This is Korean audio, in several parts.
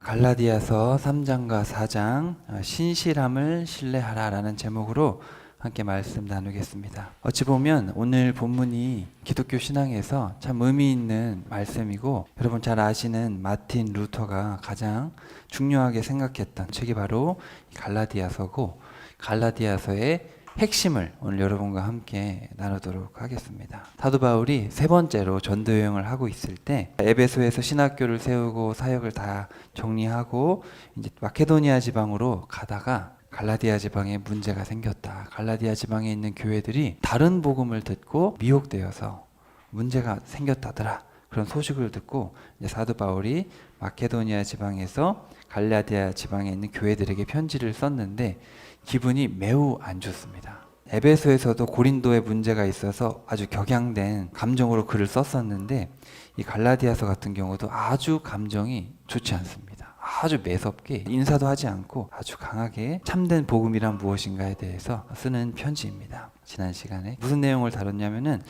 갈라디아서 3장과 4장 신실함을 신뢰하라 라는 제목으로 함께 말씀 나누겠습니다. 어찌 보면 오늘 본문이 기독교 신앙에서 참 의미 있는 말씀이고, 여러분 잘 아시는 마틴 루터가 가장 중요하게 생각했던 책이 바로 갈라디아서고, 갈라디아서의 핵심을 오늘 여러분과 함께 나누도록 하겠습니다. 사도 바울이 세 번째로 전도 여행을 하고 있을 때 에베소에서 신학교를 세우고 사역을 다 정리하고 이제 마케도니아 지방으로 가다가 갈라디아 지방에 문제가 생겼다. 갈라디아 지방에 있는 교회들이 다른 복음을 듣고 미혹되어서 문제가 생겼다더라. 그런 소식을 듣고 이제 사도 바울이 마케도니아 지방에서 갈라디아 지방에 있는 교회들에게 편지를 썼는데 기분이 매우 안 좋습니다. 에베소에서도 고린도에 문제가 있어서 아주 격양된 감정으로 글을 썼었는데 이 갈라디아서 같은 경우도 아주 감정이 좋지 않습니다. 아주 매섭게 인사도 하지 않고 아주 강하게 참된 복음이란 무엇인가에 대해서 쓰는 편지입니다. 지난 시간에 무슨 내용을 다뤘냐면은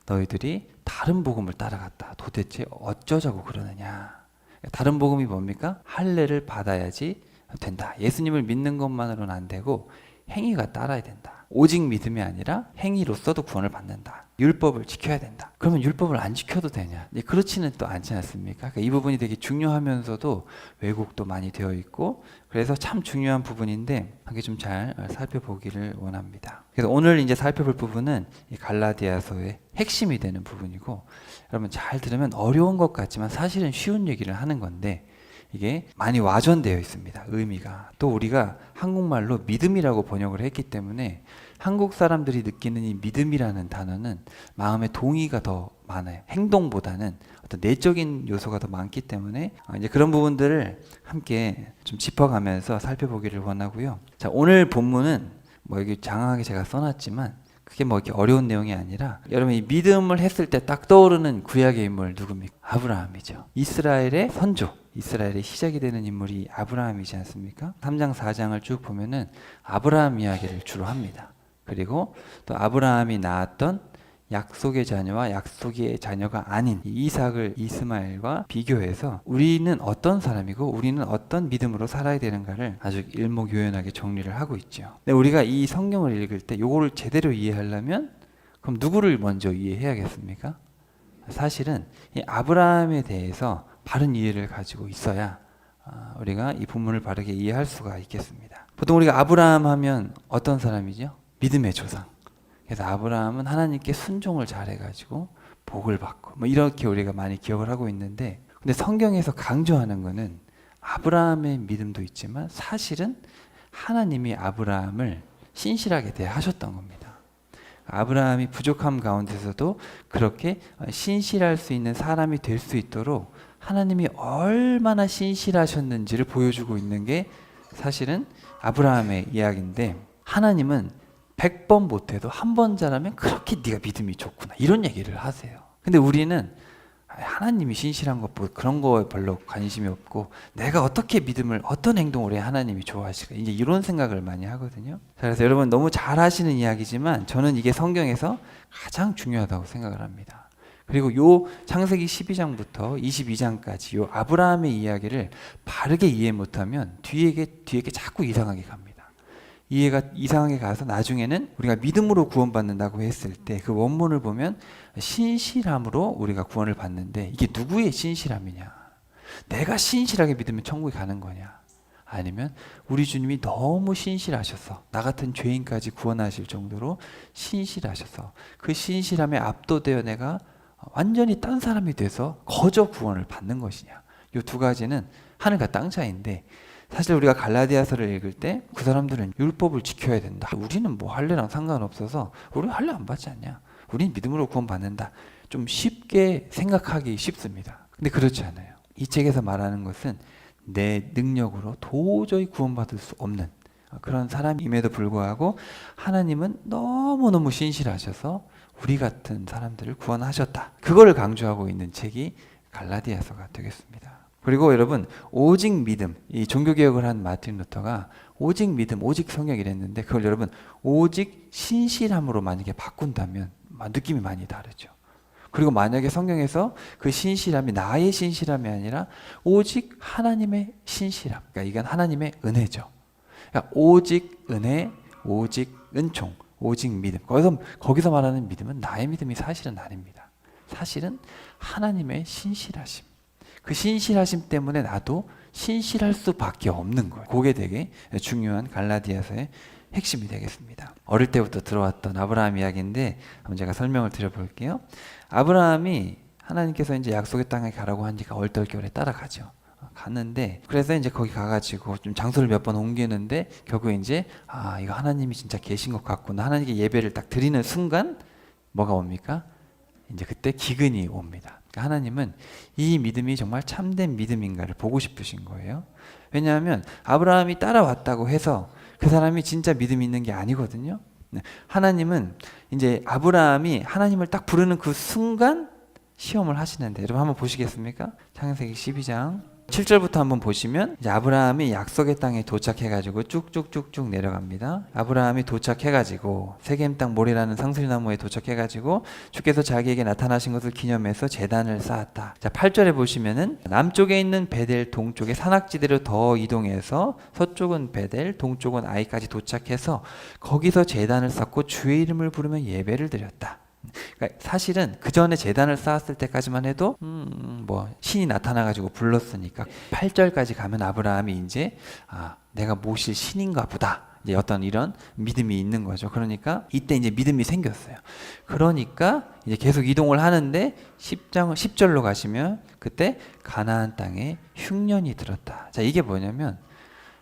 너희들이 다른 복음을 따라갔다. 도대체 어쩌자고 그러느냐. 다른 복음이 뭡니까? 할례를 받아야지 된다. 예수님을 믿는 것만으로는 안 되고 행위가 따라야 된다. 오직 믿음이 아니라 행위로서도 구원을 받는다. 율법을 지켜야 된다. 그러면 율법을 안 지켜도 되냐? 그렇지는 또 않지 않습니까? 그러니까 이 부분이 되게 중요하면서도 왜곡도 많이 되어 있고, 그래서 참 중요한 부분인데 함께 좀 잘 살펴보기를 원합니다. 그래서 오늘 이제 살펴볼 부분은 이 갈라디아서의 핵심이 되는 부분이고, 여러분 잘 들으면 어려운 것 같지만 사실은 쉬운 얘기를 하는 건데 이게 많이 와전되어 있습니다. 의미가. 또 우리가 한국말로 믿음이라고 번역을 했기 때문에 한국 사람들이 느끼는 이 믿음이라는 단어는 마음의 동의가 더 많아요. 행동보다는 어떤 내적인 요소가 더 많기 때문에 이제 그런 부분들을 함께 좀 짚어가면서 살펴보기를 원하고요. 자, 오늘 본문은 뭐 여기 장황하게 제가 써놨지만 그게 뭐 이렇게 어려운 내용이 아니라, 여러분 이 믿음을 했을 때 딱 떠오르는 구약의 인물 누굽니까? 아브라함이죠. 이스라엘의 선조, 이스라엘의 시작이 되는 인물이 아브라함이지 않습니까? 3장 4장을 쭉 보면은 아브라함 이야기를 주로 합니다. 그리고 또 아브라함이 낳았던 약속의 자녀와 약속의 자녀가 아닌 이삭을 이스마엘과 비교해서 우리는 어떤 사람이고 우리는 어떤 믿음으로 살아야 되는가를 아주 일목요연하게 정리를 하고 있죠. 근데 우리가 이 성경을 읽을 때 이거를 제대로 이해하려면 그럼 누구를 먼저 이해해야겠습니까? 사실은 이 아브라함에 대해서 바른 이해를 가지고 있어야 우리가 이 본문을 바르게 이해할 수가 있겠습니다. 보통 우리가 아브라함 하면 어떤 사람이죠? 믿음의 조상. 그래서 아브라함은 하나님께 순종을 잘해가지고 복을 받고 뭐 이렇게 우리가 많이 기억을 하고 있는데, 근데 성경에서 강조하는 거는 아브라함의 믿음도 있지만 사실은 하나님이 아브라함을 신실하게 대하셨던 겁니다. 아브라함이 부족함 가운데서도 그렇게 신실할 수 있는 사람이 될 수 있도록 하나님이 얼마나 신실하셨는지를 보여주고 있는 게 사실은 아브라함의 이야기인데, 하나님은 100번 못해도 한 번 잘하면 그렇게 네가 믿음이 좋구나 이런 얘기를 하세요. 근데 우리는 하나님이 신실한 것 보고 그런 거에 별로 관심이 없고, 내가 어떻게 믿음을 어떤 행동을 해야 하나님이 좋아하실까 이제 이런 생각을 많이 하거든요. 그래서 여러분 너무 잘 하시는 이야기지만 저는 이게 성경에서 가장 중요하다고 생각을 합니다. 그리고 요 창세기 12장부터 22장까지 요 아브라함의 이야기를 바르게 이해 못하면 뒤에 자꾸 이상하게 갑니다. 이해가 이상하게 가서 나중에는 우리가 믿음으로 구원받는다고 했을 때 그 원문을 보면 신실함으로 우리가 구원을 받는데, 이게 누구의 신실함이냐? 내가 신실하게 믿으면 천국에 가는 거냐? 아니면 우리 주님이 너무 신실하셔서 나 같은 죄인까지 구원하실 정도로 신실하셔서 그 신실함에 압도되어 내가 완전히 딴 사람이 돼서 거저 구원을 받는 것이냐? 이 두 가지는 하늘과 땅 차이인데, 사실 우리가 갈라디아서를 읽을 때 그 사람들은 율법을 지켜야 된다. 우리는 뭐 할례랑 상관없어서 우리 할례 안 받지 않냐? 우린 믿음으로 구원 받는다. 좀 쉽게 생각하기 쉽습니다. 근데 그렇지 않아요. 이 책에서 말하는 것은 내 능력으로 도저히 구원받을 수 없는 그런 사람임에도 불구하고 하나님은 너무너무 신실하셔서 우리 같은 사람들을 구원하셨다. 그거를 강조하고 있는 책이 갈라디아서가 되겠습니다. 그리고 여러분 오직 믿음, 이 종교개혁을 한 마틴 루터가 오직 믿음, 오직 성령 이랬는데, 그걸 여러분 오직 신실함으로 만약에 바꾼다면 느낌이 많이 다르죠. 그리고 만약에 성경에서 그 신실함이 나의 신실함이 아니라 오직 하나님의 신실함, 그러니까 이건 하나님의 은혜죠. 그러니까 오직 은혜, 오직 은총, 오직 믿음. 거기서 말하는 믿음은 나의 믿음이 사실은 아닙니다. 사실은 하나님의 신실하심. 그 신실하심 때문에 나도 신실할 수밖에 없는 거예요. 그게 되게 중요한 갈라디아서의 핵심이 되겠습니다. 어릴 때부터 들어왔던 아브라함 이야기인데 한번 제가 설명을 드려볼게요. 아브라함이 하나님께서 이제 약속의 땅에 가라고 하니까 얼떨결에 따라가죠. 갔는데 그래서 이제 거기 가가지고 좀 장소를 몇 번 옮기는데 결국 이제 이거 하나님이 진짜 계신 것 같구나. 하나님께 예배를 딱 드리는 순간 뭐가 옵니까? 이제 그때 기근이 옵니다. 그러니까 하나님은 이 믿음이 정말 참된 믿음인가를 보고 싶으신 거예요. 왜냐하면 아브라함이 따라왔다고 해서 그 사람이 진짜 믿음이 있는 게 아니거든요. 하나님은 이제 아브라함이 하나님을 딱 부르는 그 순간 시험을 하시는데, 여러분 한번 보시겠습니까? 창세기 12장 7절부터 한번 보시면 이제 아브라함이 약속의 땅에 도착해가지고 쭉쭉쭉쭉 내려갑니다. 아브라함이 도착해가지고 세겜 땅 모리라는 상수리나무에 도착해가지고 주께서 자기에게 나타나신 것을 기념해서 제단을 쌓았다. 자, 8절에 보시면은 남쪽에 있는 베델, 동쪽에 산악지대로 더 이동해서 서쪽은 베델, 동쪽은 아이까지 도착해서 거기서 제단을 쌓고 주의 이름을 부르며 예배를 드렸다. 그러니까 사실은 그 전에 제단을 쌓았을 때까지만 해도 신이 나타나가지고 불렀으니까 8절까지 가면 아브라함이 이제 내가 모실 신인가 보다, 이제 어떤 이런 믿음이 있는 거죠. 그러니까 이때 이제 믿음이 생겼어요. 그러니까 이제 계속 이동을 하는데 10절로 가시면 그때 가나안 땅에 흉년이 들었다. 자, 이게 뭐냐면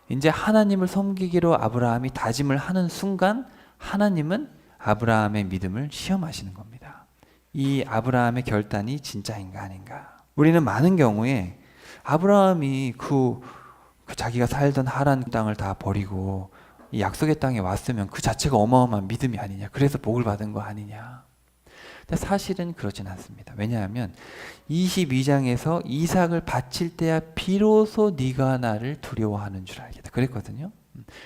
이제 하나님을 섬기기로 아브라함이 다짐을 하는 순간 하나님은 아브라함의 믿음을 시험하시는 겁니다. 이 아브라함의 결단이 진짜인가 아닌가. 우리는 많은 경우에 아브라함이 그 자기가 살던 하란 땅을 다 버리고 이 약속의 땅에 왔으면 그 자체가 어마어마한 믿음이 아니냐, 그래서 복을 받은 거 아니냐. 근데 사실은 그렇진 않습니다. 왜냐하면 22장에서 이삭을 바칠 때야 비로소 네가 나를 두려워하는 줄 알겠다 그랬거든요.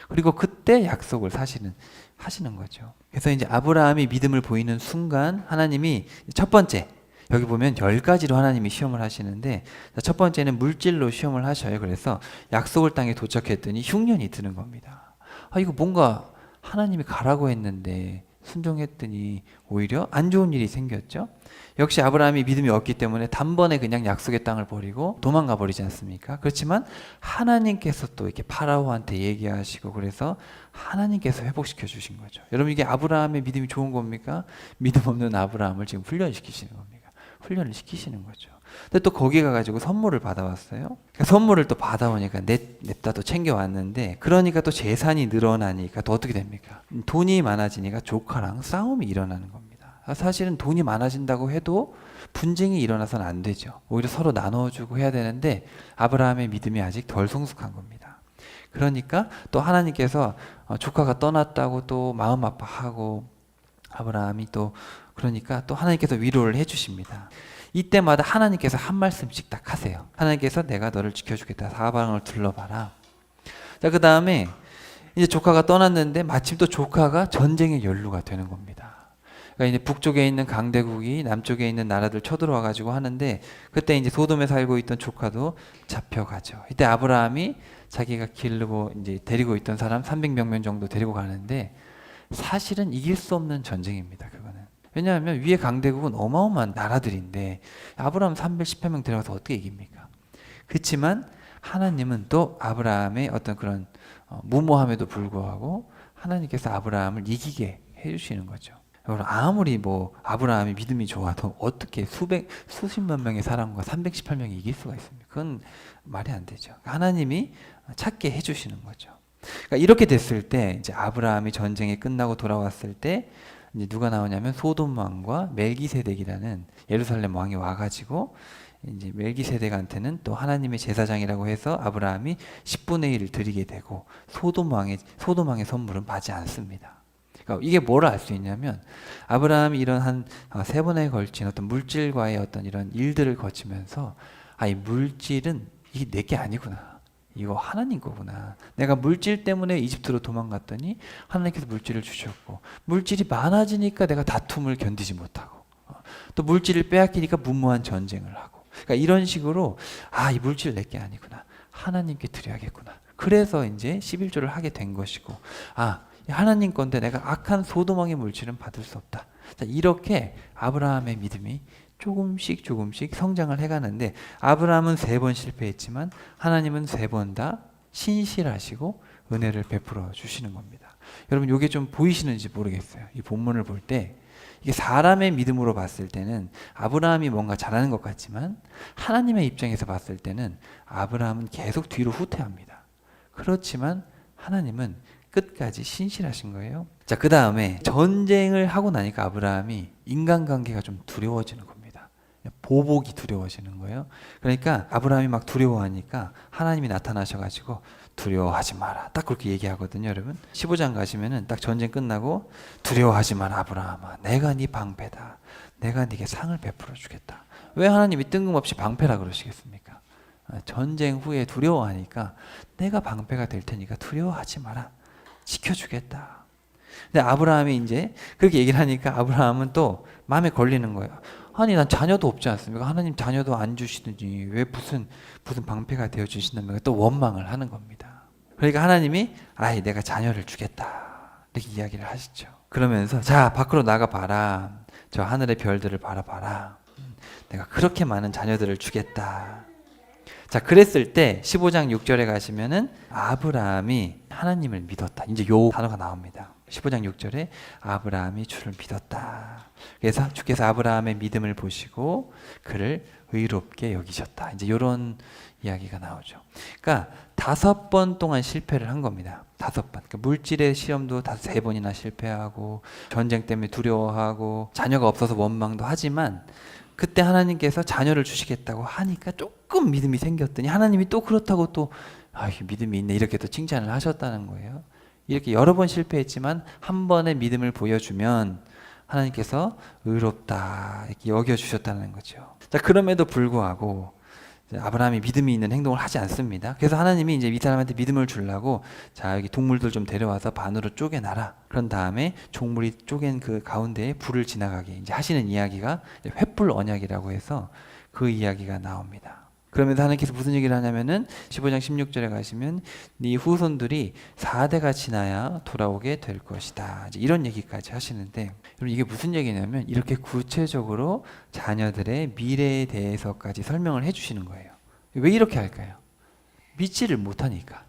그리고 그때 약속을 사실은 하시는 거죠. 그래서 이제 아브라함이 믿음을 보이는 순간 하나님이 첫 번째, 여기 보면 10가지로 하나님이 시험을 하시는데 첫 번째는 물질로 시험을 하셔요. 그래서 약속을 땅에 도착했더니 흉년이 드는 겁니다. 이거 뭔가 하나님이 가라고 했는데 순종했더니 오히려 안 좋은 일이 생겼죠. 역시 아브라함이 믿음이 없기 때문에 단번에 그냥 약속의 땅을 버리고 도망가 버리지 않습니까? 그렇지만 하나님께서 또 이렇게 파라오한테 얘기하시고 그래서 하나님께서 회복시켜 주신 거죠. 여러분, 이게 아브라함의 믿음이 좋은 겁니까? 믿음 없는 아브라함을 지금 훈련시키시는 겁니까? 훈련을 시키시는 거죠. 근데 또 거기 가가지고 선물을 받아왔어요. 그러니까 선물을 또 받아오니까 냅다 또 챙겨왔는데, 그러니까 또 재산이 늘어나니까 또 어떻게 됩니까? 돈이 많아지니까 조카랑 싸움이 일어나는 겁니다. 사실은 돈이 많아진다고 해도 분쟁이 일어나서는 안 되죠. 오히려 서로 나눠주고 해야 되는데 아브라함의 믿음이 아직 덜 성숙한 겁니다. 그러니까 또 하나님께서 조카가 떠났다고 또 마음 아파하고 아브라함이 또 그러니까 또 하나님께서 위로를 해주십니다. 이때마다 하나님께서 한 말씀씩 딱 하세요. 하나님께서 내가 너를 지켜주겠다. 사방을 둘러봐라. 자, 그 다음에 이제 조카가 떠났는데 마침 또 조카가 전쟁의 연루가 되는 겁니다. 그러니까 이제 북쪽에 있는 강대국이 남쪽에 있는 나라들 쳐들어와 가지고 하는데 그때 이제 소돔에 살고 있던 조카도 잡혀가죠. 이때 아브라함이 자기가 기르고 이제 데리고 있던 사람 300명 명 정도 데리고 가는데 사실은 이길 수 없는 전쟁입니다. 그거는. 왜냐하면 위에 강대국은 어마어마한 나라들인데 아브라함 318명 데려가서 어떻게 이깁니까? 그렇지만 하나님은 또 아브라함의 어떤 그런 무모함에도 불구하고 하나님께서 아브라함을 이기게 해주시는 거죠. 아무리 아브라함이 믿음이 좋아도 어떻게 수십만 명의 사람과 318명이 이길 수가 있습니까? 그건 말이 안 되죠. 하나님이 찾게 해주시는 거죠. 그러니까 이렇게 됐을 때 이제 아브라함이 전쟁이 끝나고 돌아왔을 때 이제 누가 나오냐면 소돔 왕과 멜기세덱이라는 예루살렘 왕이 와가지고 이제 멜기세덱한테는 또 하나님의 제사장이라고 해서 아브라함이 10분의 1을 드리게 되고 소돔 왕의 선물은 받지 않습니다. 그러니까 이게 뭐를 알 수 있냐면 아브라함이 이런 한 3번에 걸친 어떤 물질과의 어떤 이런 일들을 거치면서 이 물질은 이게 내게 아니구나. 이거 하나님 거구나. 내가 물질 때문에 이집트로 도망갔더니 하나님께서 물질을 주셨고 물질이 많아지니까 내가 다툼을 견디지 못하고 또 물질을 빼앗기니까 무모한 전쟁을 하고. 그러니까 이런 식으로 이 물질 내게 아니구나. 하나님께 드려야겠구나. 그래서 이제 11조를 하게 된 것이고, 하나님 건데 내가 악한 소돔왕의 물질은 받을 수 없다. 자, 이렇게 아브라함의 믿음이 조금씩 성장을 해가는데, 아브라함은 3번 실패했지만 하나님은 3번 다 신실하시고 은혜를 베풀어 주시는 겁니다. 여러분, 이게 좀 보이시는지 모르겠어요. 이 본문을 볼 때 이게 사람의 믿음으로 봤을 때는 아브라함이 뭔가 잘하는 것 같지만, 하나님의 입장에서 봤을 때는 아브라함은 계속 뒤로 후퇴합니다. 그렇지만 하나님은 끝까지 신실하신 거예요. 자, 그 다음에 전쟁을 하고 나니까 아브라함이 인간관계가 좀 두려워지는 겁니다. 보복이 두려워지는 거예요. 그러니까 아브라함이 막 두려워하니까 하나님이 나타나셔가지고 두려워하지 마라. 딱 그렇게 얘기하거든요, 여러분. 15장 가시면은 딱 전쟁 끝나고 두려워하지 마라, 아브라함아. 내가 네 방패다. 내가 네게 상을 베풀어 주겠다. 왜 하나님이 뜬금없이 방패라 그러시겠습니까? 전쟁 후에 두려워하니까 내가 방패가 될 테니까 두려워하지 마라. 지켜주겠다. 근데 아브라함이 이제 그렇게 얘기를 하니까 아브라함은 또 마음에 걸리는 거예요. 아니, 난 자녀도 없지 않습니까? 하나님 자녀도 안 주시더니 왜 무슨 방패가 되어 주신다면 또 원망을 하는 겁니다. 그러니까 하나님이 내가 자녀를 주겠다. 이렇게 이야기를 하시죠. 그러면서 자, 밖으로 나가 봐라. 저 하늘의 별들을 바라봐라. 내가 그렇게 많은 자녀들을 주겠다. 자, 그랬을 때 15장 6절에 가시면은 아브라함이 하나님을 믿었다. 이제 요 단어가 나옵니다. 15장 6절에 아브라함이 주를 믿었다. 그래서 주께서 아브라함의 믿음을 보시고 그를 의롭게 여기셨다. 이제 이런 이야기가 나오죠. 그러니까 5번 동안 실패를 한 겁니다. 5번. 그러니까 물질의 시험도 3번이나 실패하고, 전쟁 때문에 두려워하고, 자녀가 없어서 원망도 하지만, 그때 하나님께서 자녀를 주시겠다고 하니까 조금 믿음이 생겼더니 하나님이 또 그렇다고 또 믿음이 있네, 이렇게 또 칭찬을 하셨다는 거예요. 이렇게 여러 번 실패했지만 한 번의 믿음을 보여주면 하나님께서 의롭다 이렇게 여겨주셨다는 거죠. 자, 그럼에도 불구하고 아브라함이 믿음이 있는 행동을 하지 않습니다. 그래서 하나님이 이제 이 사람한테 믿음을 주려고, 자, 여기 동물들 좀 데려와서 반으로 쪼개놔라. 그런 다음에 종물이 쪼갠 그 가운데에 불을 지나가게 이제 하시는 이야기가 횃불 언약이라고 해서 그 이야기가 나옵니다. 그러면서 하나님께서 무슨 얘기를 하냐면은 15장 16절에 가시면 네 후손들이 4대가 지나야 돌아오게 될 것이다. 이제 이런 얘기까지 하시는데, 여러분, 이게 무슨 얘기냐면 이렇게 구체적으로 자녀들의 미래에 대해서까지 설명을 해주시는 거예요. 왜 이렇게 할까요? 믿지를 못하니까.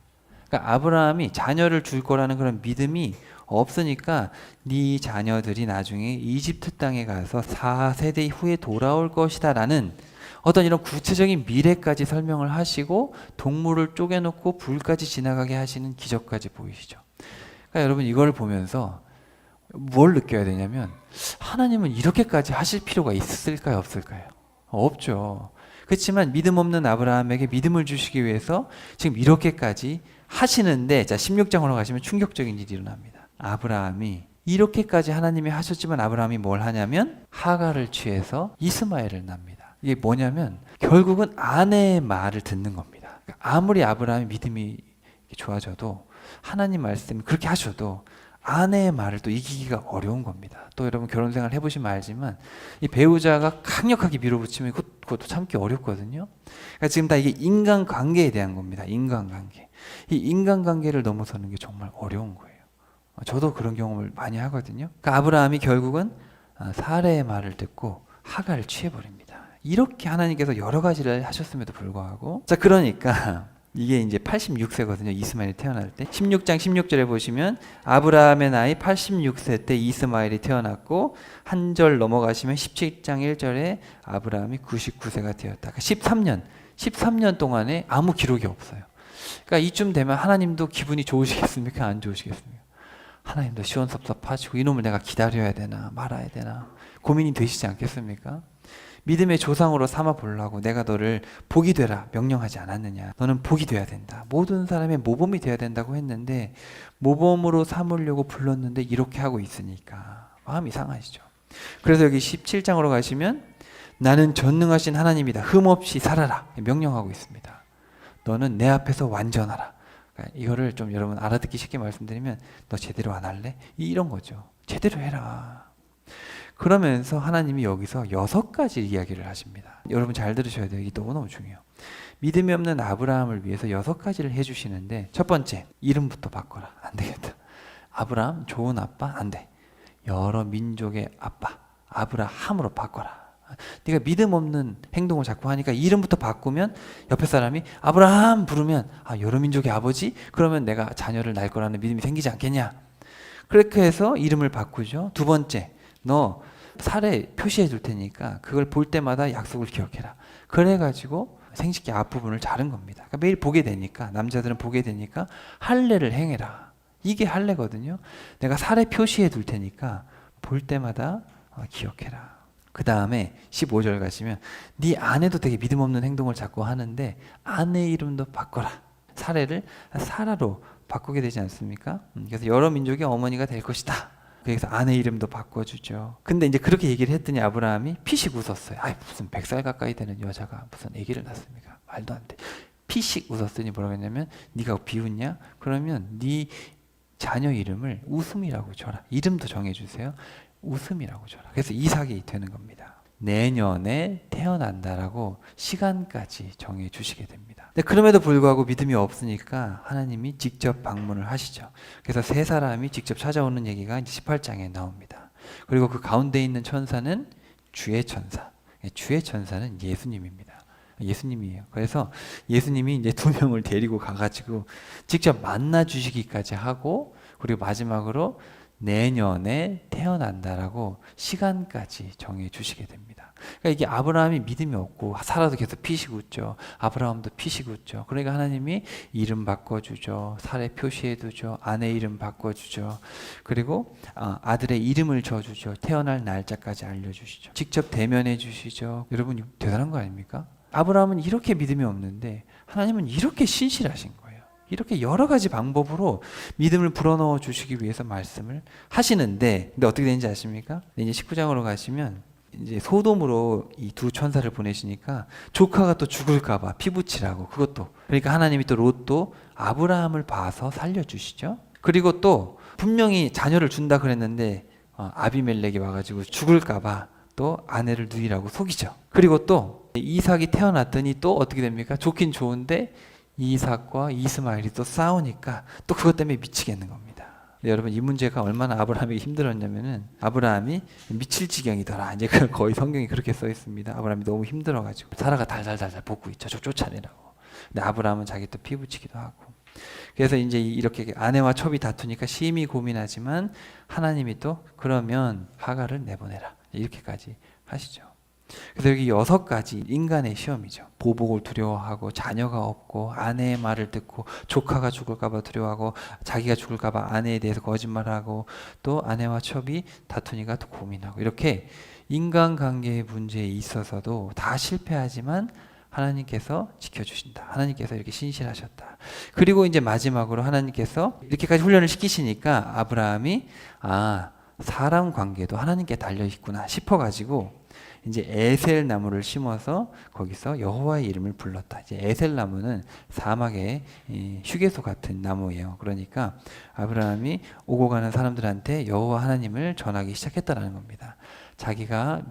그러니까 아브라함이 자녀를 줄 거라는 그런 믿음이 없으니까 네 자녀들이 나중에 이집트 땅에 가서 4세대 후에 돌아올 것이다 라는 어떤 이런 구체적인 미래까지 설명을 하시고, 동물을 쪼개놓고 불까지 지나가게 하시는 기적까지 보이시죠. 그러니까 여러분, 이걸 보면서 뭘 느껴야 되냐면, 하나님은 이렇게까지 하실 필요가 있을까요, 없을까요? 없죠. 그렇지만 믿음 없는 아브라함에게 믿음을 주시기 위해서 지금 이렇게까지 하시는데, 자, 16장으로 가시면 충격적인 일이 일어납니다. 아브라함이 이렇게까지 하나님이 하셨지만 아브라함이 뭘 하냐면 하갈을 취해서 이스마엘을 낳습니다. 이게 뭐냐면 결국은 아내의 말을 듣는 겁니다. 아무리 아브라함의 믿음이 좋아져도, 하나님 말씀이 그렇게 하셔도 아내의 말을 또 이기기가 어려운 겁니다. 또 여러분 결혼 생활 해보시면 알지만 이 배우자가 강력하게 밀어붙이면 그것도 참기 어렵거든요. 그러니까 지금 다 이게 인간관계에 대한 겁니다. 인간관계. 이 인간관계를 넘어서는 게 정말 어려운 거예요. 저도 그런 경험을 많이 하거든요. 그러니까 아브라함이 결국은 사레의 말을 듣고 하갈을 취해버립니다. 이렇게 하나님께서 여러 가지를 하셨음에도 불구하고, 자, 그러니까 이게 이제 86세거든요. 이스마엘이 태어날 때. 16장 16절에 보시면 아브라함의 나이 86세 때 이스마엘이 태어났고, 한 절 넘어가시면 17장 1절에 아브라함이 99세가 되었다. 그러니까 13년 동안에 아무 기록이 없어요. 그러니까 이쯤 되면 하나님도 기분이 좋으시겠습니까? 안 좋으시겠습니까? 하나님도 시원섭섭하시고, 이놈을 내가 기다려야 되나 말아야 되나 고민이 되시지 않겠습니까? 믿음의 조상으로 삼아 보려고 내가 너를 복이 되라 명령하지 않았느냐. 너는 복이 돼야 된다. 모든 사람의 모범이 돼야 된다고 했는데 모범으로 삼으려고 불렀는데 이렇게 하고 있으니까 마음이 상하시죠. 그래서 여기 17장으로 가시면 나는 전능하신 하나님이다. 흠없이 살아라. 명령하고 있습니다. 너는 내 앞에서 완전하라. 그러니까 이거를 좀 여러분 알아듣기 쉽게 말씀드리면 너 제대로 안 할래? 이런 거죠. 제대로 해라. 그러면서 하나님이 여기서 6가지 이야기를 하십니다. 여러분 잘 들으셔야 돼요. 이게 너무너무 중요해요. 믿음이 없는 아브라함을 위해서 6가지를 해주시는데, 첫 번째, 이름부터 바꿔라. 안 되겠다. 아브라함 좋은 아빠? 안 돼. 여러 민족의 아빠 아브라함으로 바꿔라. 네가 믿음 없는 행동을 자꾸 하니까 이름부터 바꾸면 옆에 사람이 아브라함 부르면 여러 민족의 아버지? 그러면 내가 자녀를 낳을 거라는 믿음이 생기지 않겠냐. 그렇게 해서 이름을 바꾸죠. 두 번째, 너 살에 표시해 줄 테니까 그걸 볼 때마다 약속을 기억해라. 그래가지고 생식기 앞부분을 자른 겁니다. 그러니까 매일 보게 되니까, 남자들은 보게 되니까 할례를 행해라. 이게 할례거든요. 내가 살에 표시해 둘 테니까 볼 때마다 기억해라. 그 다음에 15절 가시면 네 아내도 되게 믿음 없는 행동을 자꾸 하는데 아내 이름도 바꿔라. 사례를 사라로 바꾸게 되지 않습니까? 그래서 여러 민족의 어머니가 될 것이다. 그래서 아내 이름도 바꿔주죠. 근데 이제 그렇게 얘기를 했더니 아브라함이 피식 웃었어요. 무슨 100살 가까이 되는 여자가 무슨 아기를 낳습니까? 말도 안 돼. 피식 웃었더니 뭐라고 했냐면 네가 비웃냐? 그러면 네 자녀 이름을 웃음이라고 줘라. 이름도 정해주세요. 웃음이라고 줘라. 그래서 이삭이 되는 겁니다. 내년에 태어난다라고 시간까지 정해주시게 됩니다. 근데 그럼에도 불구하고 믿음이 없으니까 하나님이 직접 방문을 하시죠. 그래서 세 사람이 직접 찾아오는 얘기가 이제 18장에 나옵니다. 그리고 그 가운데 있는 천사는 주의 천사. 주의 천사는 예수님입니다. 예수님이에요. 그래서 예수님이 이제 2명을 데리고 가가지고 직접 만나 주시기까지 하고, 그리고 마지막으로 내년에 태어난다라고 시간까지 정해 주시게 됩니다. 그러니까 이게 아브라함이 믿음이 없고 사라도 계속 피식 웃죠. 아브라함도 피식 웃죠. 그러니까 하나님이 이름 바꿔주죠. 살에 표시해두죠. 아내 이름 바꿔주죠. 그리고 아들의 이름을 줘주죠. 태어날 날짜까지 알려주시죠. 직접 대면해 주시죠. 여러분 대단한 거 아닙니까? 아브라함은 이렇게 믿음이 없는데 하나님은 이렇게 신실하신 거예요. 이렇게 여러 가지 방법으로 믿음을 불어넣어 주시기 위해서 말씀을 하시는데, 근데 어떻게 되는지 아십니까? 이제 19장으로 가시면 이제 소돔으로 이 두 천사를 보내시니까 조카가 또 죽을까봐 피 붙이라고, 그것도. 그러니까 하나님이 또 롯도 아브라함을 봐서 살려주시죠. 그리고 또 분명히 자녀를 준다 그랬는데 아비멜렉이 와가지고 죽을까봐 또 아내를 누이라고 속이죠. 그리고 또 이삭이 태어났더니 또 어떻게 됩니까? 좋긴 좋은데 이삭과 이스마엘이 또 싸우니까 또 그것 때문에 미치겠는 겁니다. 여러분 이 문제가 얼마나 아브라함에게 힘들었냐면은 아브라함이 미칠 지경이더라. 이제 거의 성경이 그렇게 써 있습니다. 아브라함이 너무 힘들어가지고 사라가 달달달달 볶고 있죠. 저 쫓아내라고. 근데 아브라함은 자기 또 피 붙이기도 하고. 그래서 이제 이렇게 아내와 첩이 다투니까 심히 고민하지만 하나님이 또 그러면 하갈을 내보내라. 이렇게까지 하시죠. 그래서 여기 6가지 인간의 시험이죠. 보복을 두려워하고, 자녀가 없고, 아내의 말을 듣고, 조카가 죽을까봐 두려워하고, 자기가 죽을까봐 아내에 대해서 거짓말하고, 또 아내와 첩이 다투니까 또 고민하고, 이렇게 인간관계의 문제에 있어서도 다 실패하지만 하나님께서 지켜주신다. 하나님께서 이렇게 신실하셨다. 그리고 이제 마지막으로 하나님께서 이렇게까지 훈련을 시키시니까 아브라함이 사람 관계도 하나님께 달려 있구나 싶어가지고 이제 에셀 나무를 심어서 거기서 여호와의 이름을 불렀다. 이제 에셀 나무는 사막의 휴게소 같은 나무예요. 그러니까 아브라함이 오고 가는 사람들한테 여호와 하나님을 전하기 시작했다라는 겁니다. 자기가